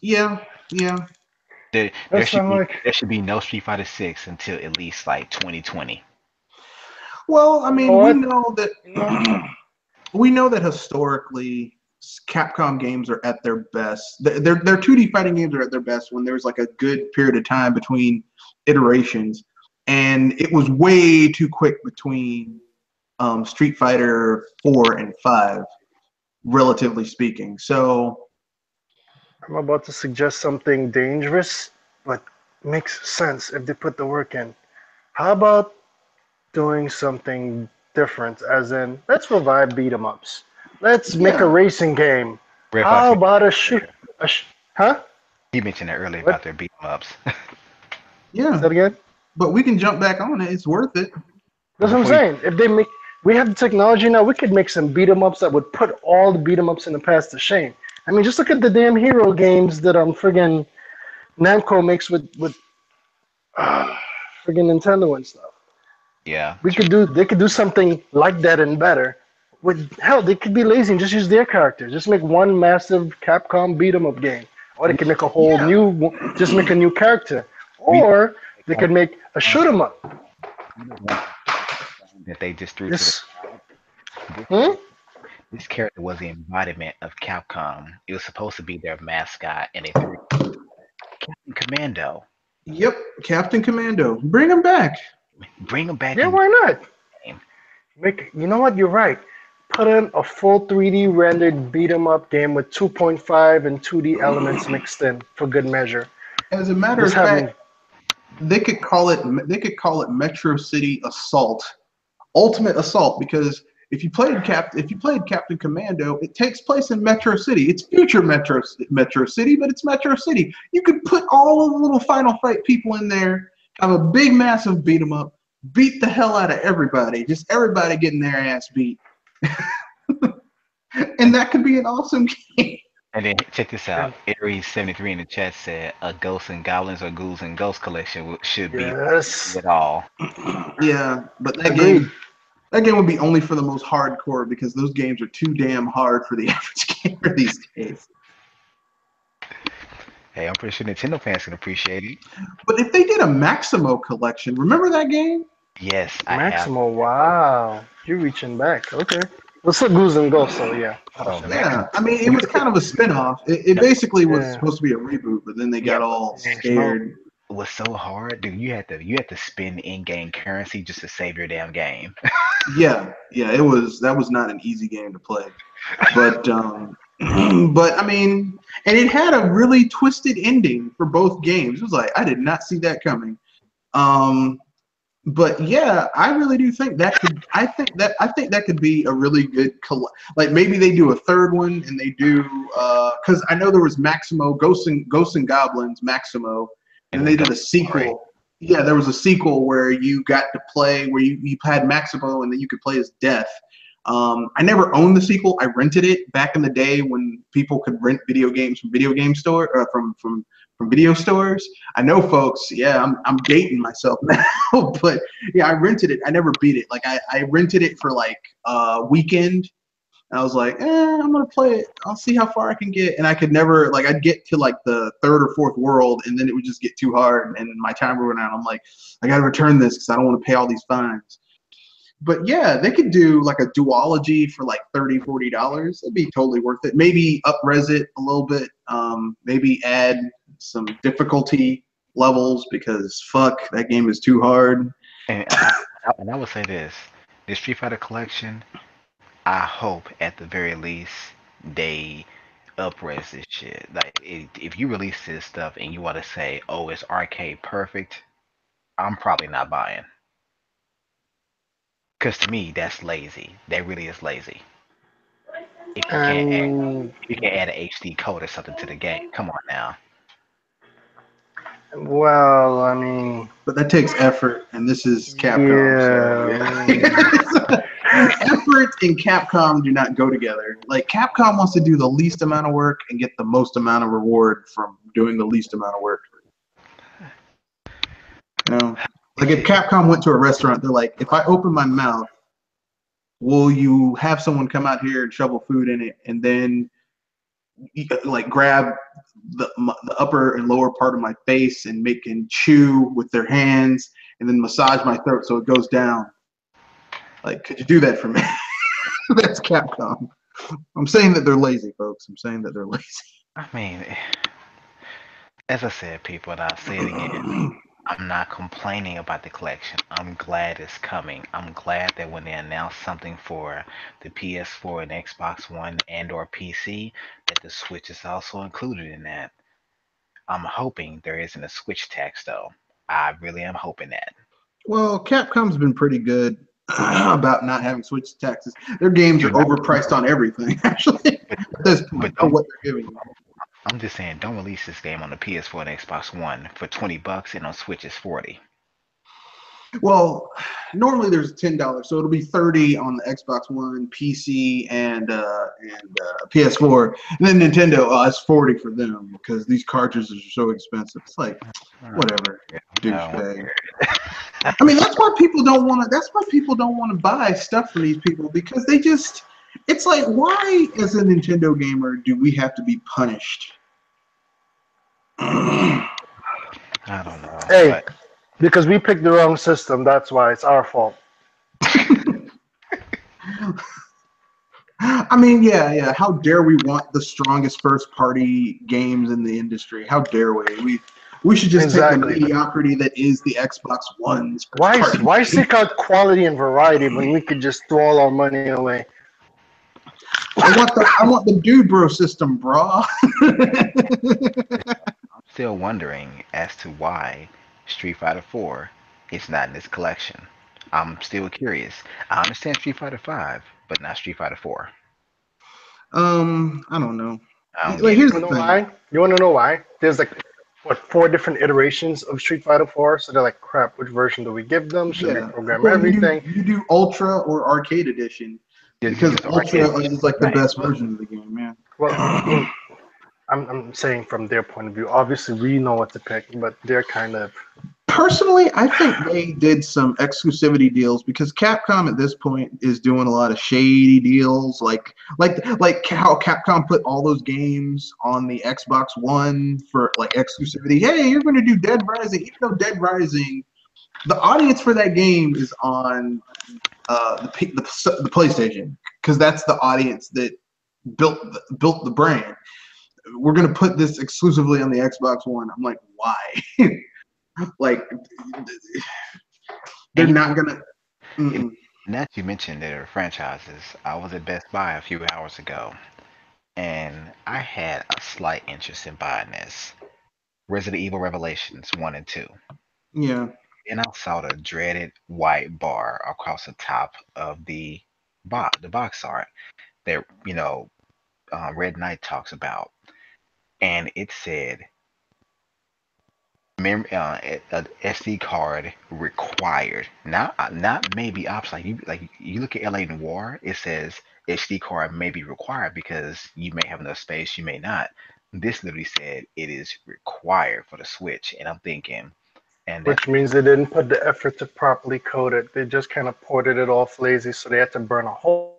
yeah, yeah. There, there That's should I'm be like, there should be no Street Fighter 6 until at least like 2020. Well, I you know mean, we what? know that You know, we know that historically Capcom games are at their best. Their 2D fighting games are at their best when there's like a good period of time between iterations, and it was way too quick between Street Fighter 4 and 5, relatively speaking. So I'm about to suggest something dangerous, but makes sense if they put the work in. How about doing something different, as in, let's revive beat 'em ups. Let's make a yeah, racing game. Red Fox, How you about earlier. huh? You mentioned it earlier What? about their beat 'em ups. Say yeah, that again? but we can jump back on it. It's worth it. But That's what I'm before you, saying. If they make, we have the technology now. We could make some beat 'em ups that would put all the beat 'em ups in the past to shame. I mean, just look at the damn hero games that friggin' Namco makes with uh, friggin' Nintendo and stuff. yeah, We true. could do, they could do something like that and better. With hell, they could be lazy and just use their characters. Just make one massive Capcom beat 'em up game, or they We could make a whole Yeah, new, just make a new character, we know or they one could make a thing, shoot 'em up. we know one thing about Capcom that they just threw to the This, side. This hmm? this character was the embodiment of Capcom. It was supposed to be their mascot, and they threw it in Commando. yep. Captain Commando, bring him back. Bring him back Yeah, in why not? game. Make, you know what? You're right. Put in a full 3D rendered beat 'em up game with 2.5 and 2D elements mixed in for good measure. As a matter Just of fact, having, they could call it Metro City Assault, Ultimate Assault, because if you played Captain Commando, it takes place in Metro City. It's future Metro City, but it's Metro City. You could put all of the little Final Fight people in there, have a big massive beat 'em up, beat the hell out of everybody, just everybody getting their ass beat, and And that could be an awesome game. and then check this out. and Aries73 in the chat said a Ghosts and Goblins or Ghouls and Ghosts collection should be yes, it all. Yeah, but that agreed. game that game would be only for the most hardcore because those games are too damn hard for the average gamer these days. Hey, I'm pretty sure Nintendo fans can appreciate it. But if they did a Maximo collection, remember that game? Yes, I have. Maximo, wow. You're reaching back. Okay. Let's look Goose and Ghost, so yeah. Oh, Understand that. Yeah, Maximum. I mean, it was kind of a spin-off. It No, basically was Yeah. supposed to be a reboot, but then they yeah, got but all Maximo. scared. it was so hard, dude. You had to spend in-game currency just to save your damn game. Yeah, yeah, that was not an easy game to play. But but I mean, and it had a really twisted ending for both games. It was like I did not see that coming. Um, but yeah, I really do think that could. I think that could be a really good like maybe they do a third one and they do because I know there was Maximo Ghosts and Goblins Maximo, and And then then they go did a right. sequel. Yeah, there was a sequel where you got to play where you had Maximo and then you could play as Death. I never owned the sequel. I rented it back in the day when people could rent video games from video game store from video stores. I know, folks. Yeah, I'm dating myself now, but yeah, I rented it. I never beat it. Like I rented it for like a weekend. And I was like, I'm gonna play it. I'll see how far I can get. And I could never like I'd get to like the third or fourth world, and then it would just get too hard, and my time would run out. I'm like, I gotta return this because I don't want to pay all these fines. But yeah, they could do like a duology for like $30, $40. It'd be totally worth it. Maybe upres it a little bit. Maybe add some difficulty levels because fuck, that game is too hard. And I would say this Street Fighter collection. I hope at the very least they upres this shit. Like, if you release this stuff and you want to say, "Oh, it's arcade perfect," I'm probably not buying. Cause to me, that's lazy. That really is lazy. If you can't add, And if you can't add an HD code or something to the game, come on now. Well, I mean, But that takes effort, and this is Capcom, so yeah. yeah. Effort and Capcom do not go together. Like Capcom wants to do the least amount of work and get the most amount of reward from doing the least amount of work. You know, like if It, Capcom went to a restaurant, they're like, if I open my mouth, will you have someone come out here and shovel food in it, and then like grab the upper and lower part of my face and make and chew with their hands, and then massage my throat so it goes down? Like, could you do that for me? That's Capcom. I'm saying that they're lazy, folks. I'm saying that they're lazy. I mean, as I said, people, and I'll say it again. I'm not complaining about the collection. I'm glad it's coming. I'm glad that when they announce something for the PS4 and Xbox One and or PC, that the Switch is also included in that. I'm hoping there isn't a Switch tax though. I really am hoping that. Well, Capcom's been pretty good about not having Switch taxes. Their games are You're not, overpriced on everything, actually, but at this point, but for don't. what they're giving you. I'm just saying, don't release this game on the PS4 and Xbox One for $20 and on Switch is 40. Well, normally there's $10, so it'll be 30 on the Xbox One, PC, and PS4, and then Nintendo. Oh, it's 40 for them because these cartridges are so expensive. It's like Oh, whatever, no. douchebag. I mean, that's why people don't want to. That's why people don't want to buy stuff from these people because they just. It's like, why, as a Nintendo gamer, do we have to be punished? I don't know, Hey, but because we picked the wrong system. That's why it's our fault. I mean, yeah, yeah. How dare we want the strongest first-party games in the industry? How dare we? We should just take the Exactly. mediocrity that is the Xbox One's Why first-party why game. seek out quality and variety when we could just throw all our money away? I want the dude bro system, bro. I'm still wondering as to why Street Fighter 4 is not in this collection. I'm still curious. I understand Street Fighter 5, but not Street Fighter 4. I don't know. I don't Like, get it. here's You the know thing. why? You want to know why? There's like what four different iterations of Street Fighter 4. So they're like, crap. Which version do we give them? Should we Yeah. program Well, everything? you do Ultra or Arcade Edition because Just the arcade Ultra edition. is like the Right. best version of the game, man. Well, I'm saying from their point of view. Obviously, we know what to pick, but they're kind of Personally, I think they did some exclusivity deals because Capcom at this point is doing a lot of shady deals, like how Capcom put all those games on the Xbox One for like exclusivity. Hey, you're going to do Dead Rising, even though Dead Rising, the audience for that game is on the PlayStation because that's the audience that built the brand. We're going to put this exclusively on the Xbox One. I'm like, why? Like, they're And you know not what? gonna. And Mm-mm. now that you mentioned there are franchises, I was at Best Buy a few hours ago, and I had a slight interest in buying this Resident Evil Revelations 1 and 2. Yeah, And I saw the dreaded white bar across the top of the box art that Red Knight talks about, and it said SD card required. Not maybe optional. Like you look at LA Noir, it says SD card may be required because you may have enough space, you may not. This literally said it is required for the Switch, and I'm thinking, and that's which means they didn't put the effort to properly code it. They just kind of ported it off lazy, so they had to burn a hole.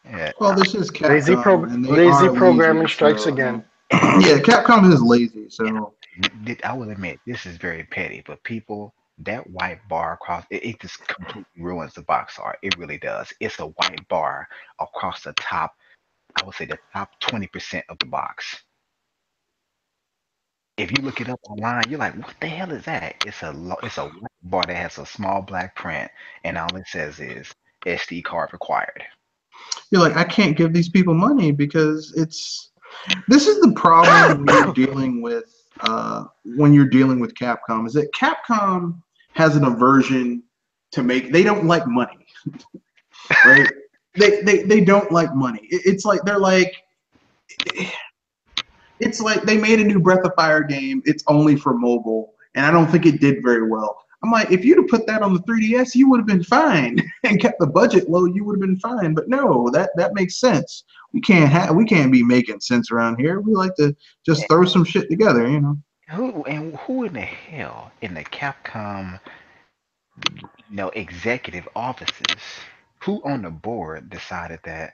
yeah. well, this is Capcom, and they Lazy are programming lazy. strikes So, again. yeah, Capcom is lazy. And So, I will admit this is very petty, but people, that white bar across it just completely ruins the box art. It really does. It's a white bar across the top. I would say the top 20% of the box. If you look it up online, you're like, what the hell is that? It's a white bar that has a small black print, and all it says is SD card required. you're like, I can't give these people money because it's. This is the problem when you're dealing with Capcom is that Capcom has an aversion to make. They don't like money, right? They don't like money. It's like they're like It's like they made a new Breath of Fire game. It's only for mobile, and I don't think it did very well. I'm like, if you'd have put that on the 3DS, you would have been fine and kept the budget low. You would have been fine. But no, that makes sense. We can't be making sense around here. We like to just throw some shit together, you know. Who in the hell in the Capcom, executive offices, who on the board decided that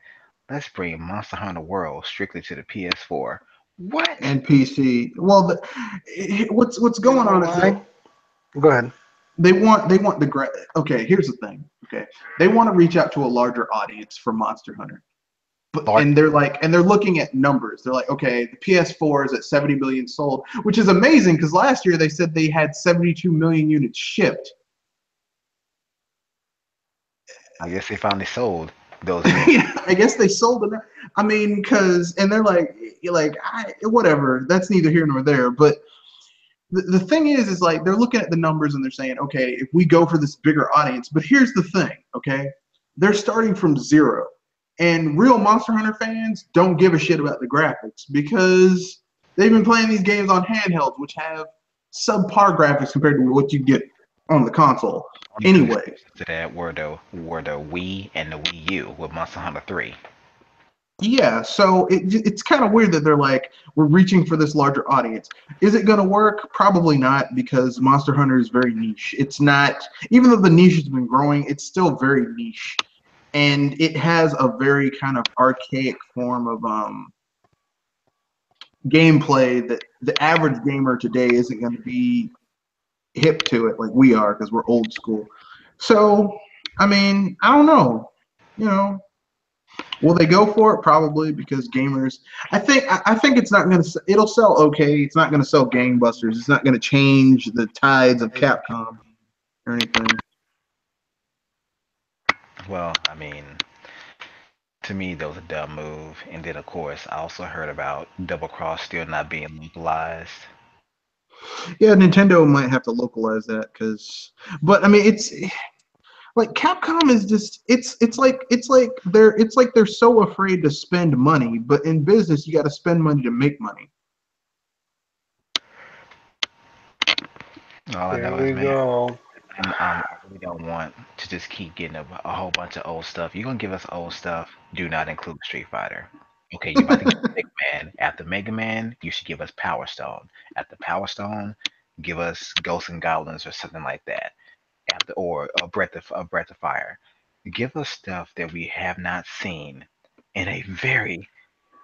let's bring Monster Hunter World strictly to the PS4? What? And PC. Well, what's You going know on is that why? Go ahead. they want okay, here's the thing. Okay. They want to reach out to a larger audience for Monster Hunter. But Large. and they're looking at numbers. They're like, okay, the PS4 is at 70 million sold, which is amazing because last year they said they had 72 million units shipped. I guess they finally sold those million. I guess they sold them. I mean, because and they're like whatever. That's neither here nor there. But the thing is like they're looking at the numbers and they're saying, okay, if we go for this bigger audience, but here's the thing, okay, they're starting from zero, and real Monster Hunter fans don't give a shit about the graphics because they've been playing these games on handhelds, which have subpar graphics compared to what you get on the console. Only two Anyway, exceptions to that were the Wii and the Wii U with Monster Hunter 3. yeah, so it's kind of weird that they're like, we're reaching for this larger audience. Is it going to work? Probably not, because Monster Hunter is very niche. It's not, even though the niche has been growing, it's still very niche. And it has a very kind of archaic form of gameplay that the average gamer today isn't going to be hip to it like we are because we're old school. So, I mean, I don't know. You know, will they go for it? Probably because gamers. I think it's not gonna. It'll sell okay. It's not gonna sell gangbusters. It's not gonna change the tides of Capcom or anything. Well, I mean, to me, that was a dumb move. And then, of course, I also heard about Double Cross still not being localized. Yeah, Nintendo might have to localize that because. But I mean, it's like Capcom is just. It's like they're so afraid to spend money. But in business, you got to spend money to make money. All I Here know is, we man, go. I really don't want to just keep getting a whole bunch of old stuff. You're gonna give us old stuff. Do not include Street Fighter. Okay, you're about to give Mega Man. After Mega Man, you should give us Power Stone. After Power Stone, give us Ghosts and Goblins or something like that. After or a Breath of Fire. Give us stuff that we have not seen in a very,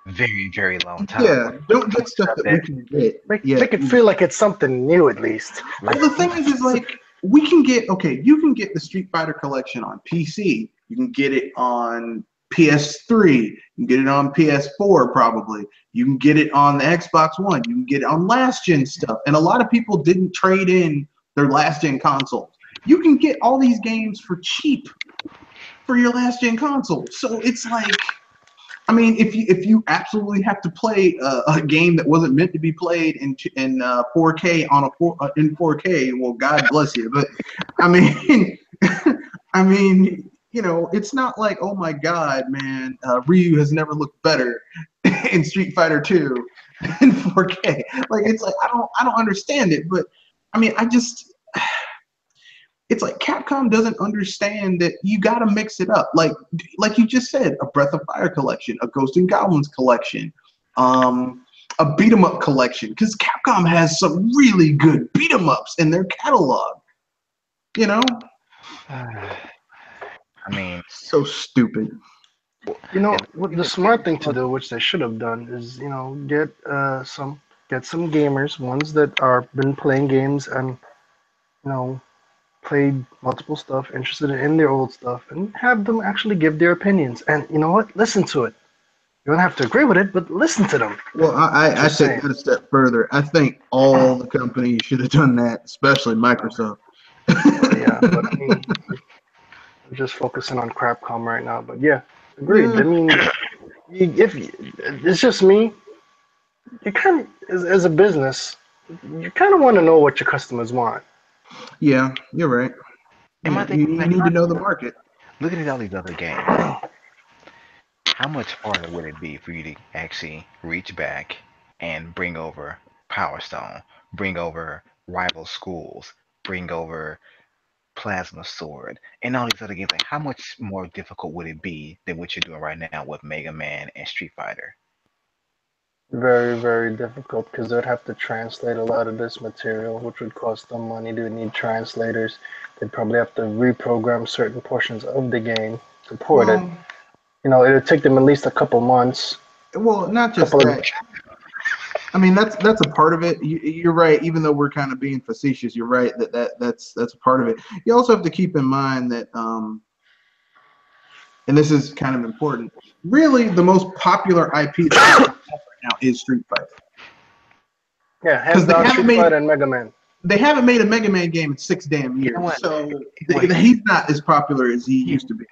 very, very long time. Yeah, don't Some get stuff stuff that we that can get yet. Make it feel like it's something new at least. like Well, the thing is like we can get okay. You can get the Street Fighter collection on PC. You can get it on PS3. You can get it on PS4 probably. You can get it on the Xbox One. You can get it on last gen stuff. And a lot of people didn't trade in their last gen consoles. You can get all these games for cheap for your last gen console. So it's like I mean, if you absolutely have to play a game that wasn't meant to be played in 4K in 4K, well, God bless you. But I mean, I mean, it's not like oh my God, man, Ryu has never looked better in Street Fighter 2 in 4K. Like it's like I don't understand it, but I mean, I just it's like Capcom doesn't understand that you got to mix it up. Like you just said, a Breath of Fire collection, a Ghost and Goblins collection, a beat 'em up collection. Because Capcom has some really good beat 'em ups in their catalog. You know, I mean, so stupid. You yeah, know, what the smart thing to do, which they should have done, is get some gamers, ones that are been playing games and played multiple stuff, interested in their old stuff, and have them actually give their opinions. And you know what? Listen to it. You don't have to agree with it, but listen to them. Well, I Just take saying. that a step further. I think all the companies should have done that, especially Microsoft. Well, yeah, but I mean, we're just focusing on Crapcom right now. But yeah, agreed. I Yeah, mean, if it's just me, you kind of, as a business, you kind of want to know what your customers want. yeah, you're right. and my Yeah, thing you, is you like, need to know the market. looking at all these other games, how much harder would it be for you to actually reach back and bring over Power Stone, bring over rival schools, bring over Plasma Sword, and all these other games. Like, how much more difficult would it be than what you're doing right now with Mega Man and Street Fighter? Very, very difficult because they'd have to translate a lot of this material, which would cost them money. They would need translators. They'd probably have to reprogram certain portions of the game to port it. Well, It'd take them at least a couple months, not just couple of that. I mean, that's a part of it. You're right. Even though we're kind of being facetious, you're right that's a part of it. You also have to keep in mind that, and this is kind of important. Really, the most popular IP that Capcom has right now is Street Fighter, yeah, hands because down Street Fighter and Mega Man. they haven't made a Mega Man game in 6 damn You know years. what? So Wait, he's not as popular as he yeah. used to be.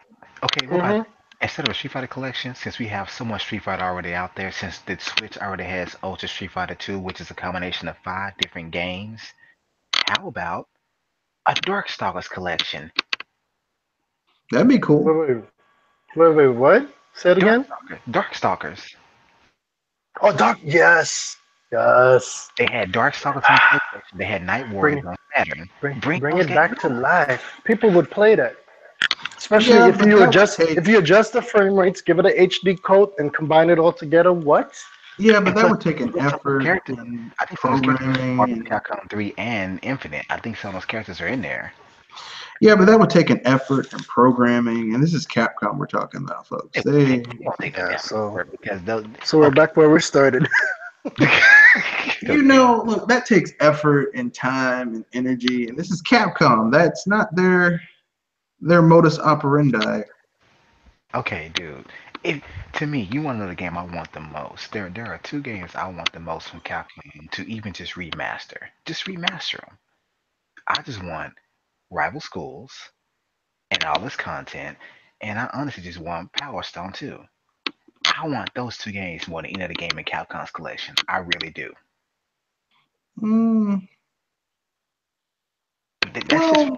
Okay, what about Hmm. instead of a Street Fighter collection, since we have so much Street Fighter already out there, since the Switch already has Ultra Street Fighter 2, which is a combination of 5 different games, how about a Darkstalkers collection? That'd be cool. Wait, what? Say it again. Darkstalkers. Oh, Doc. Yes, yes. They had Darkstalkers on PlayStation. They had Night Warriors Bring, on Saturn. Bring bring those it games back to over. life. People would play that. Especially Yeah, if but you that would adjust take if you adjust the frame rates, give it a HD code, and combine it all together. What? yeah, but And that plus, would take an plus some of those effort characters, and I think some of those characters are programming part of and Capcom 3 and Infinite. I think some of those characters are in there. yeah, but that would take an effort and programming. And this is Capcom we're talking about, folks. It won't take no Yeah. damn So effort because they'll. so we're Okay. back where we started. Okay. look, that takes effort and time and energy. And this is Capcom. That's not their modus operandi. Okay, dude. If to me, you want to know the game I want the most? There are 2 games I want the most from Capcom to even just remaster. Just remaster them. I just want Rival Schools and all its content, and I honestly just want Power Stone too. I want those 2 games more than any other game in Capcom's collection. I really do. Mm, That's just. well,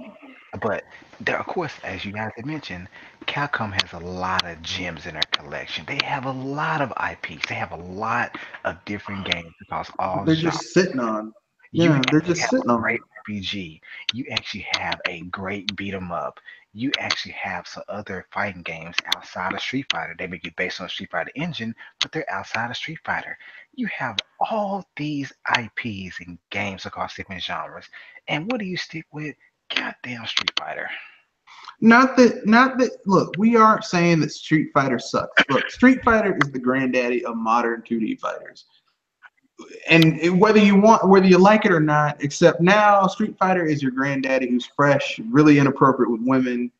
But there, of course, as you guys had mentioned, Capcom has a lot of gems in their collection. They have a lot of IPs. They have a lot of different games across all they're genres. just sitting on. You Yeah, they're actually just have sitting a on great them. RPG. You actually have a great beat 'em up. You actually have some other fighting games outside of Street Fighter. They may be based on Street Fighter engine, but they're outside of Street Fighter. You have all these IPs and games across different genres. And what do you stick with? Goddamn Street Fighter. Not that. Look, we aren't saying that Street Fighter sucks. Look, Street Fighter is the granddaddy of modern 2D fighters. And whether you like it or not, except now Street Fighter is your granddaddy who's fresh, really inappropriate with women,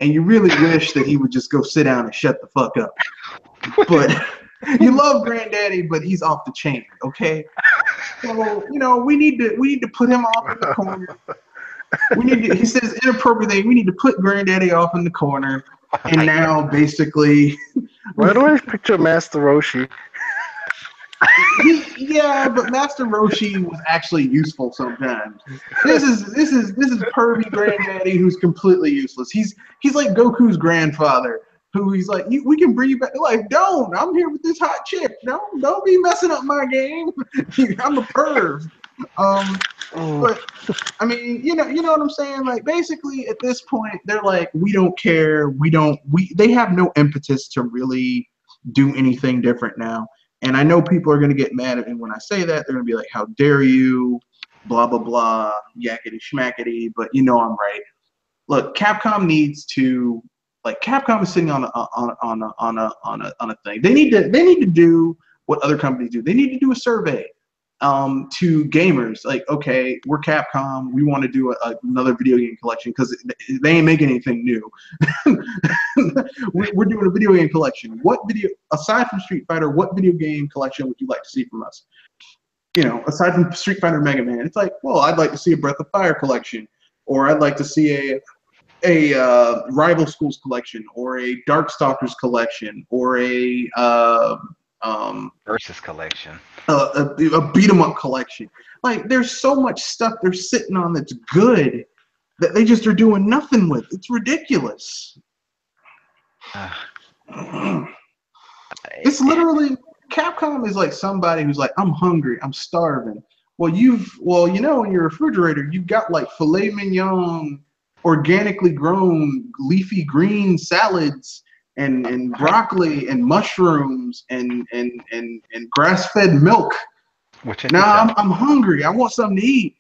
and you really wish that he would just go sit down and shut the fuck up. But you love granddaddy, but he's off the chain, okay? So we need to put him off in the corner. He says inappropriate thing. We need to put granddaddy off in the corner. And Like, now basically Why do I picture Master Roshi? yeah, but Master Roshi was actually useful sometimes. This is pervy granddaddy who's completely useless. He's like Goku's grandfather, who he's like, we can bring you back to life. Don't. I'm here with this hot chick. Don't be messing up my game. I'm a perv. Um, Mm. but I mean, you know what I'm saying? Like basically at this point, they're like, we don't care. They have no impetus to really do anything different now. And I know people are gonna get mad at me when I say that. They're gonna be like, how dare you? Blah blah blah, yakety schmackety. But I'm right. Look, Capcom needs to Capcom is sitting on a thing. They need to do what other companies do. They need to do a survey to gamers. Like, okay, we're Capcom. We want to do another video game collection because they ain't making anything new. We're doing a video game collection. What video, aside from Street Fighter, what video game collection would you like to see from us? Aside from Street Fighter Mega Man, it's like, well, I'd like to see a Breath of Fire collection, or I'd like to see a Rival Schools collection, or a Darkstalkers collection, or versus collection. a beat 'em up collection. Like, there's so much stuff they're sitting on that's good that they just are doing nothing with. It's ridiculous. Uh, It's literally Capcom is like somebody who's like, I'm hungry, I'm starving. In your refrigerator, you've got like filet mignon, organically grown leafy green salads and broccoli and mushrooms and grass fed milk. Well, check this Now out. I'm hungry. I want something to eat,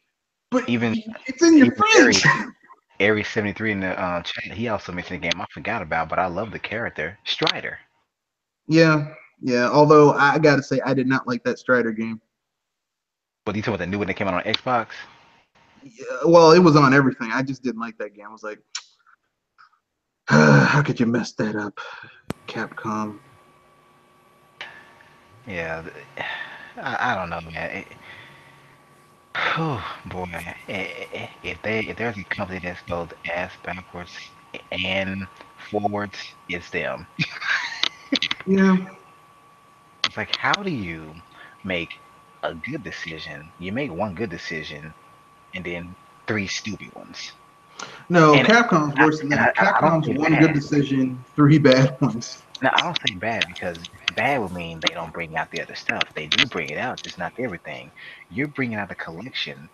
but Even it's in your even fridge. Airy 73 in the chat, he also mentioned a game I forgot about, but I love the character Strider. Yeah, yeah. Although I gotta say, I did not like that Strider game. What you talking about the new one that came out on Xbox? Yeah, well, it was on everything. I just didn't like that game. I was like, how could you mess that up, Capcom? Yeah, I don't know, man. Oh boy, if there's a company that goes ass backwards and forwards, it's them. Yeah. It's like, how do you make a good decision? You make one good decision and then three stupid ones. No, And Capcom's I, worse than and that. I don't Capcom's say one good bad. decision, three bad ones. Now I don't say bad because bad would mean they don't bring out the other stuff. They do bring it out, just not everything. You're bringing out a collection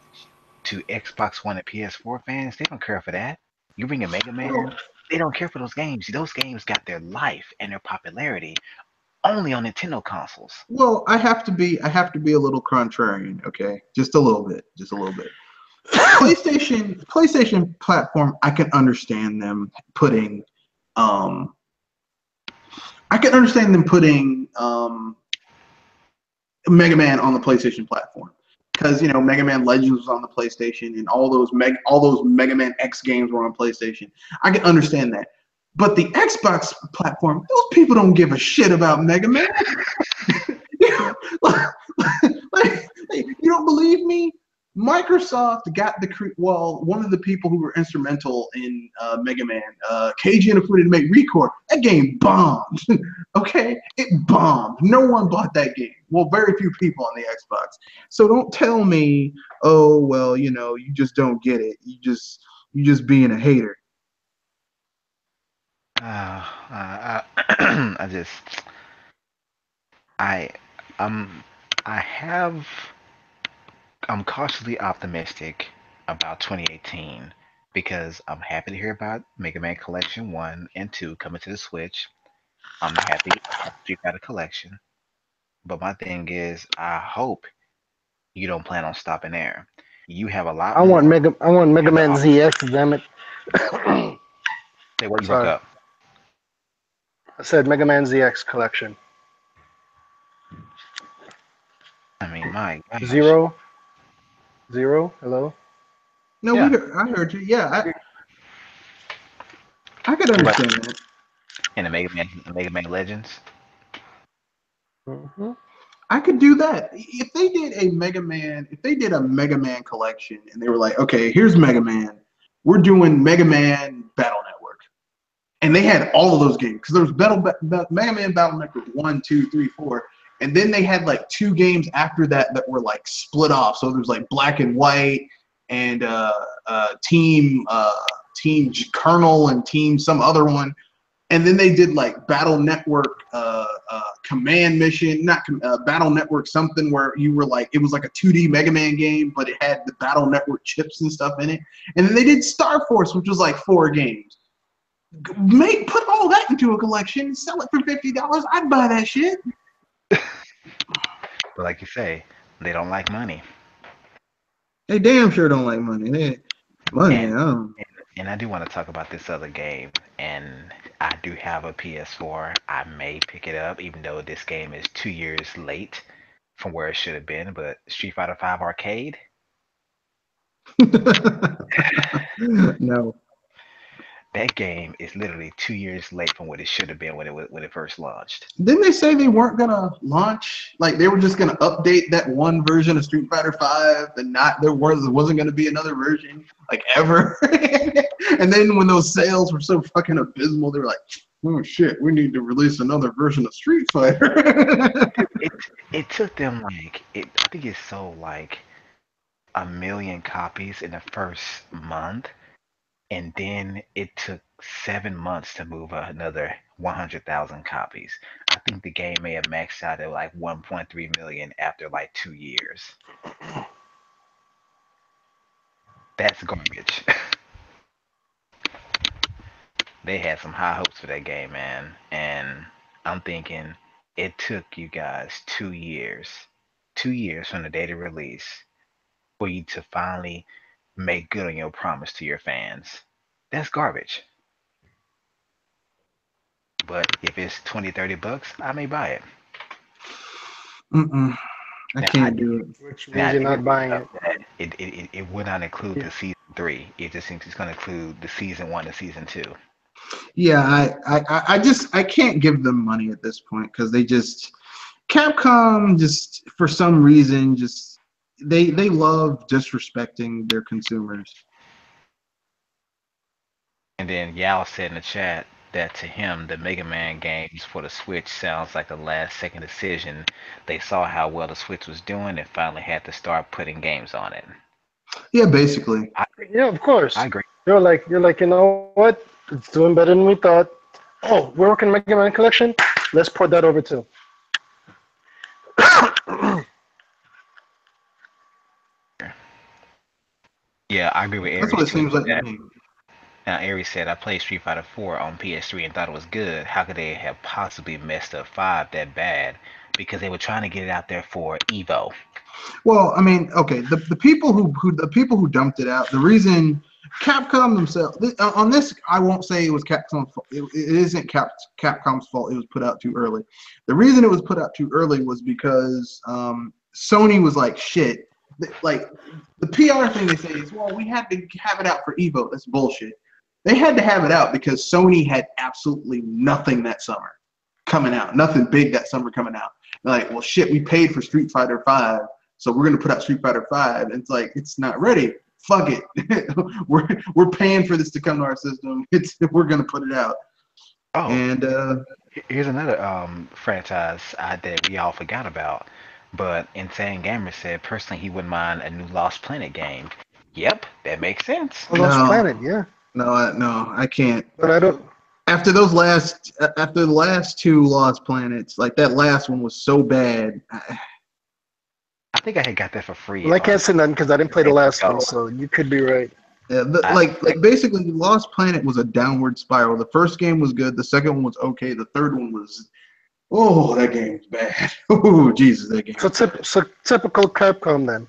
to Xbox One and PS4 fans. They don't care for that. You bring a Mega Well, Man. They don't care for those games. Those games got their life and their popularity only on Nintendo consoles. well, I have to be a little contrarian, okay? Just a little bit, just a little bit. PlayStation platform, I can understand them putting um I can understand them putting Mega Man on the PlayStation platform because Mega Man Legends was on the PlayStation and all those Mega Man X games were on PlayStation. I can understand that, but the Xbox platform, those people don't give a shit about Mega Man. like, you don't believe me? Microsoft got one of the people who were instrumental in Mega Man, Keiji Inafune to make Recore. That game bombed. Okay, it bombed. No one bought that game. Well, very few people on the Xbox. So don't tell me, oh well, you just don't get it. You just being a hater. I just I um I have I'm cautiously optimistic about 2018 because I'm happy to hear about Mega Man Collection 1 and 2 coming to the Switch. I'm happy about Street Fighter Collection. But my thing is, I hope you don't plan on stopping there. You have a lot more. I want You Mega have the Man ZX. Damn it! say what you broke Sorry, up. I said Mega Man ZX collection. I mean, my gosh. Zero, zero. Hello. No, Yeah. I heard you. Yeah, I could What about understand that. in the Mega Man Legends? Hmm. I could do that. If they did a Mega Man collection and they were like, okay, here's Mega Man. We're doing Mega Man Battle Network. And they had all of those games because there was Mega Man Battle Network 1, 2, 3, 4. And then they had like two games after that were like split off. So there was like Black and White and Team Colonel and Team some other one, and then they did like Battle Network Command Mission, not Battle Network something where you were like it was like a 2D Mega Man game, but it had the Battle Network chips and stuff in it. And then they did Star Force, which was like 4 games. Put all that into a collection, sell it for $50. I'd buy that shit. But like you say, they don't like money. They damn sure don't like money. Money, And and I do want to talk about this other game. And I do have a PS4. I may pick it up, even though this game is 2 years late from where it should have been. But Street Fighter 5 Arcade, no. that game is literally 2 years late from what it should have been when it first launched. Didn't they say they weren't gonna launch? Like they were just gonna update that one version of Street Fighter Five, and not wasn't gonna be another version like ever. And then when those sales were so fucking abysmal, they were like, "Oh shit, we need to release another version of Street Fighter." It it took them like it. I think it sold like 1 million copies in the first month, and then it took 7 months to move another 100,000 copies. I think the game may have maxed out at like 1.3 million after like 2 years. That's garbage. They had some high hopes for that game, man. And I'm thinking it took you guys 2 years from the date of release for you to finally make good on your promise to your fans. That's garbage. But if it's 20, 30 bucks, I may buy it. Mm-mm, I Now I can't did. do it. which Now means I you're did not read buying up it. that it would not include Yeah. the season 3. It just thinks it's going to include the season 1 and season 2. Yeah, I just I can't give them money at this point because they just Capcom just for some reason just they love disrespecting their consumers. And then Yao said in the chat that to him, the Mega Man games for the Switch sounds like a last second decision. They saw how well the Switch was doing and finally had to start putting games on it. Yeah, basically. I agree. Yeah, of I course. agree. You're like, you know what? It's doing better than we thought. Oh, we're working Mega Man Collection. Let's port that over too. Yeah, I agree with That's what Aries it too. seems like to That me. now Aries said I played Street Fighter 4 on PS3 and thought it was good. How could they have possibly messed up 5 that bad? Because they were trying to get it out there for Evo. Well, I mean, okay, the people who the people who dumped it out, the reason Capcom themselves on this, I won't say it was Capcom's fault. It isn't Capcom's fault. It was put out too early. The reason it was put out too early was because Sony was like, shit. Like the PR thing they say is, well, we had to have it out for Evo. That's bullshit. They had to have it out because Sony had absolutely nothing that summer coming out, nothing big that summer coming out. They're like, well, shit, we paid for Street Fighter 5, so we're gonna put out Street Fighter 5. And it's like it's not ready. Fuck it. we're paying for this to come to our system. We're gonna put it out. Oh, And here's another franchise that we all forgot about. But Insane Gamer said personally he wouldn't mind a new Lost Planet game. Yep, that makes sense. Oh, Lost no, Planet, yeah. no, I can't. But I don't. After the last two Lost Planets, like that last one was so bad. I think I had got that for free Well, I on can't say nothing because I didn't play the Pokemon last one, Go. so you could be right. I, Like basically, Lost Planet was a downward spiral. The first game was good. The second one was okay. The third one was that game was bad. Oh Jesus, that game So, was bad. so typical Capcom then.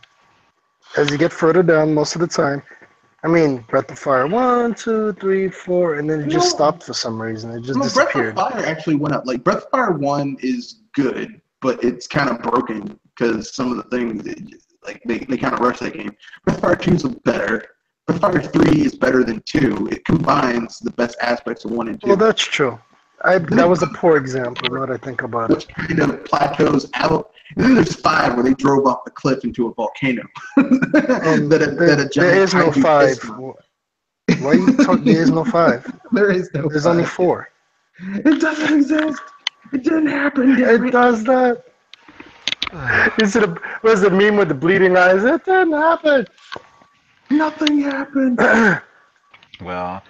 As you get further down, most of the time, I mean, Breath of Fire, one, two, three, four, and then it just No, stopped for some reason. It just no, Breath of disappeared. Fire actually went up. Like Breath of Fire one is good, but it's kind of broken because some of the things like they kind of rush that game. Breath of Fire two is better. Breath of Fire three is better than two. It combines the best aspects of one and Well, two. that's true. Then That it was a goes poor example. Now that I think about it. which kind of plateaus out. And then there's five where they drove off the cliff into a volcano that a There giant is no kaiju five. pissed on. Why you talk? There is no five. There is no There's only five. four. It doesn't exist. It didn't happen, damn It it. does that. Is it a, was the meme with the bleeding eyes? It didn't happen. Nothing happened. well,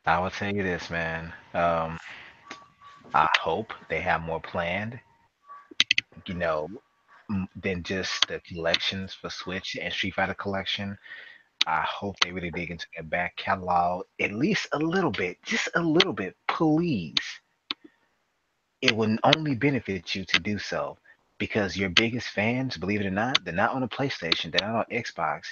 I will tell you this, man. I hope they have more planned. You know, than just the collections for Switch and Street Fighter collection. I hope they really dig into their back catalog at least a little bit, just a little bit, please. It will only benefit you to do so because your biggest fans, believe it or not, they're not on the PlayStation, they're not on Xbox.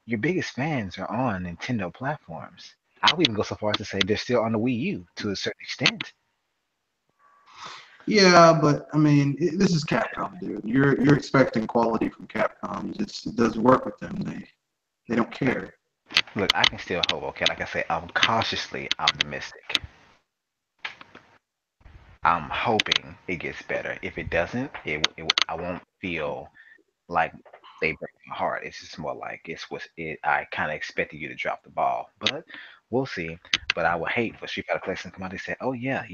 Your biggest fans are on Nintendo platforms. I would even go so far as to say they're still on the Wii U to a certain extent. Yeah, but I mean, this is Capcom, dude. You're expecting quality from Capcom. It doesn't work with them. They don't care. Look, I can still hope. Okay, like I said, I'm cautiously optimistic. I'm hoping it gets better. If it doesn't, I won't feel like they break my heart. It's just more like it's what it. I kind of expected you to drop the ball, but we'll see. But I would hate for Street Fighter Collection to come out and say, "Oh yeah,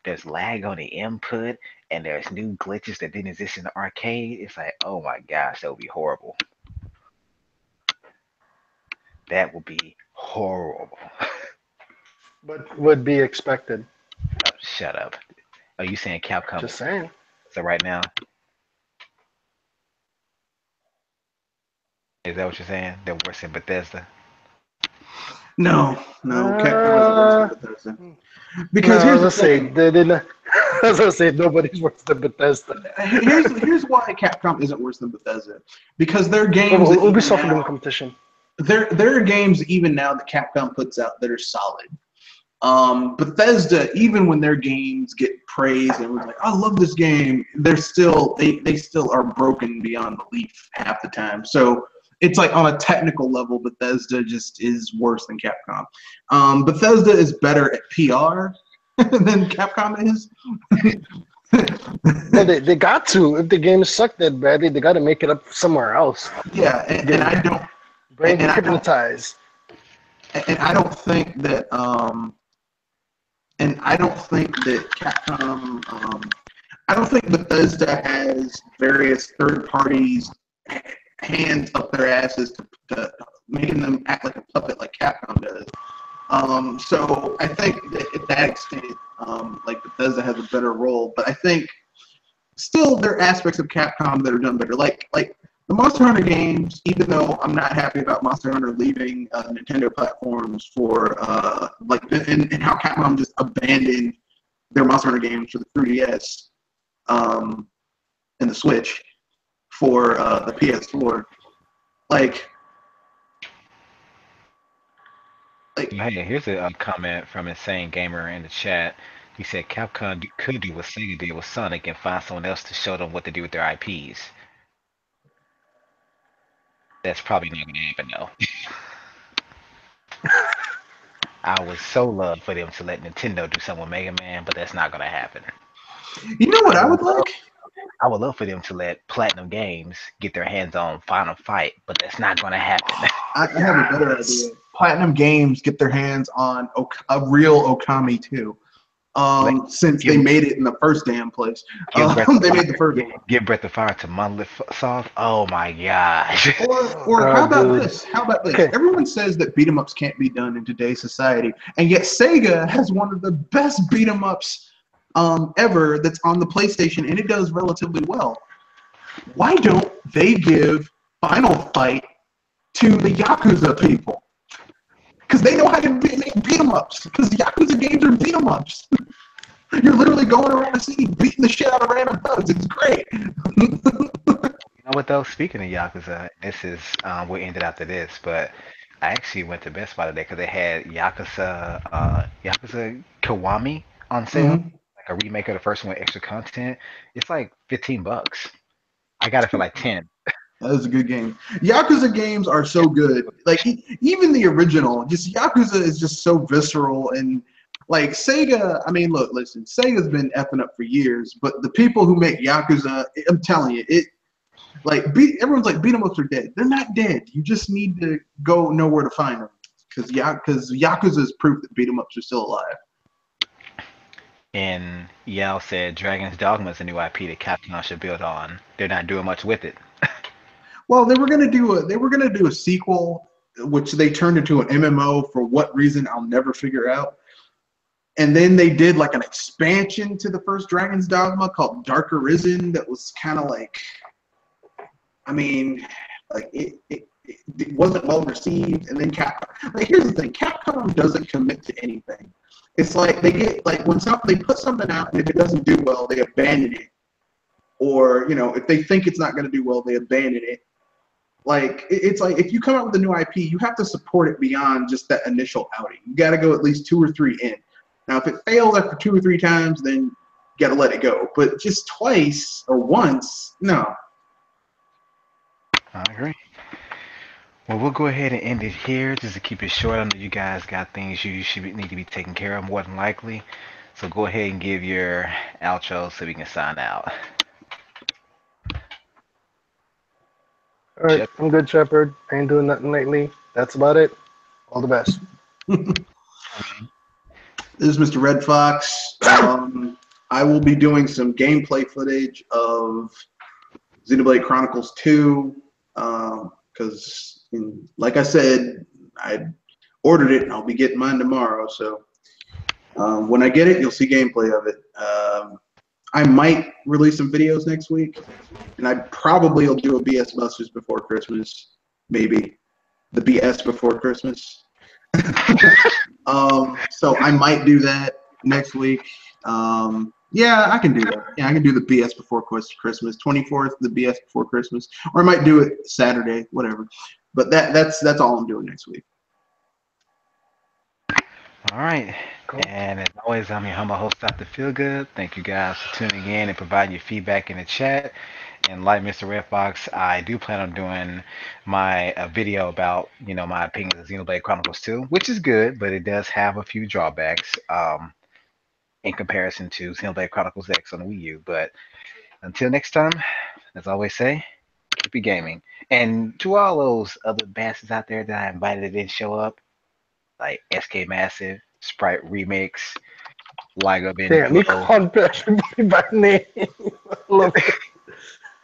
there's lag on the input and there's new glitches that didn't exist in the arcade." It's like, oh my gosh, that would be horrible. That would be horrible. But would be expected. Shut up. Are you saying Capcom Just is saying. so right now? Is that what you're saying? They're worse than Bethesda? No, no, Capcom isn't worse than Uh, Bethesda. no, Because I was here's the gonna say thing. they didn't. I was gonna say nobody's worse than Bethesda. Here's why Capcom isn't worse than Bethesda. Because there are games that even Ubisoft will give them now competition. there are games even now that Capcom puts out that are solid. Bethesda, even when their games get praised and everyone's like, I love this game, they still are broken beyond belief half the time. So it's like on a technical level, Bethesda just is worse than Capcom. Bethesda is better at PR than Capcom is. Well, they got to. If the game sucked that badly, they got to make it up somewhere else. Yeah, and Get I don't brain and hypnotized. I don't think that and I don't think that Capcom I don't think Bethesda has various third parties hands up their asses to making them act like a puppet like Capcom does. So I think that at that extent, like Bethesda has a better role, but I think still there are aspects of Capcom that are done better. Like the Monster Hunter games, even though I'm not happy about Monster Hunter leaving Nintendo platforms for and how Capcom just abandoned their Monster Hunter games for the 3DS um, and the Switch for the PS4. Like, like Hey, here's a comment from Insane Gamer in the chat. He said Capcom could do what Sega did with Sonic and find someone else to show them what to do with their IPs. That's probably not gonna happen though. I would so love for them to let Nintendo do something with Mega Man, but that's not gonna happen. you know I what I would would love, like? I would love for them to let Platinum Games get their hands on Final Fight, but that's not gonna happen. I have a better idea. Platinum Games get their hands on a real Okami too. Let Since they give made it in the first damn place. give Breath of They Fire, made the first one. give Breath of Fire to Monolith Soft. Oh my gosh. Oh Or how God, about dude. this? How about this? Okay, Everyone says that beat 'em ups can't be done in today's society, and yet Sega has one of the best beat 'em ups ever that's on the PlayStation, and it does relatively well. Why don't they give Final Fight to the Yakuza people? Because they know how to make beat 'em ups. Because Yakuza games are beat 'em ups. You're literally going around the city beating the shit out of random thugs. It's great. You know what though? Speaking of Yakuza, this is we'll end it after this, but I actually went to Best Buy today because they had Yakuza Kiwami on sale, Mm-hmm. like a remake of the first one with extra content. It's like $15. I got it for like 10. That is a good game. Yakuza games are so good. Like even the original, just Yakuza is just so visceral and like Sega. I mean, look, listen, Sega's been effing up for years, but the people who make Yakuza, I'm telling you, it like everyone's like beat 'em ups are dead. They're not dead. You just need to go know where to find them because Yakuza is proof that beat 'em ups are still alive. And Yao said Dragon's Dogma is a new IP that Capcom should build on. They're not doing much with it. Well, they were gonna do a sequel, which they turned into an MMO for what reason I'll never figure out. And then they did like an expansion to the first Dragon's Dogma called Dark Arisen that was kind of like, I mean, like it wasn't well received. And then Capcom, like here's the thing, Capcom doesn't commit to anything. It's like they get like when they put something out and if it doesn't do well, they abandon it. Or if they think it's not going to do well, they abandon it. Like it's like if you come out with a new IP, you have to support it beyond just that initial outing. You got to go at least 2 or 3 in. Now, if it fails after 2 or 3 times, then you got to let it go. But just twice or once, no. I agree. Well, we'll go ahead and end it here just to keep it short. I know you guys got things you should need to be taken care of more than likely. So go ahead and give your outro so we can sign out. all right. Shep. I'm good, Shepard. I ain't doing nothing lately. That's about it. All the best. This is Mr. Red Fox. I will be doing some gameplay footage of Xenoblade Chronicles 2 because, like I said, I ordered it and I'll be getting mine tomorrow. So when I get it, you'll see gameplay of it. I might release some videos next week, and I probably will do a BS Busters before Christmas, maybe the BS before Christmas. So I might do that next week. Yeah, I can do that. Yeah, I can do the BS before Christmas, 24th, the BS before Christmas, or I might do it Saturday, whatever. But that's all I'm doing next week. All right. Cool. And as always, I'm your humble host, Dr. Feelgood. Thank you guys for tuning in and providing your feedback in the chat. And like Mr. Red Fox, I do plan on doing my video about, my opinions of Xenoblade Chronicles 2, which is good, but it does have a few drawbacks in comparison to Xenoblade Chronicles X on the Wii U. But until next time, as I always say, keep your gaming. And to all those other bastards out there that I invited that didn't show up, like SK Massive, Sprite Remix, Liger Ben Damn, he Flow. called everybody by name. I love it.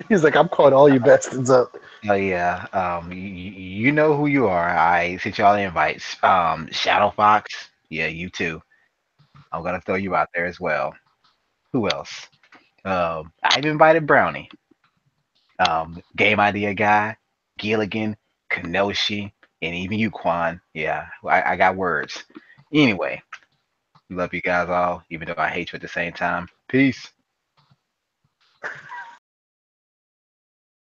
He's like, I'm calling all you bastards up. Oh yeah, you know who you are. I sent y'all the invites. Shadow Fox, yeah, you too. I'm gonna throw you out there as well. Who else? I've invited Brownie, Game Idea Guy, Gilligan, Kenoshi, and even you, Quan. Yeah, I got words. Anyway, love you guys all, even though I hate you at the same time. Peace.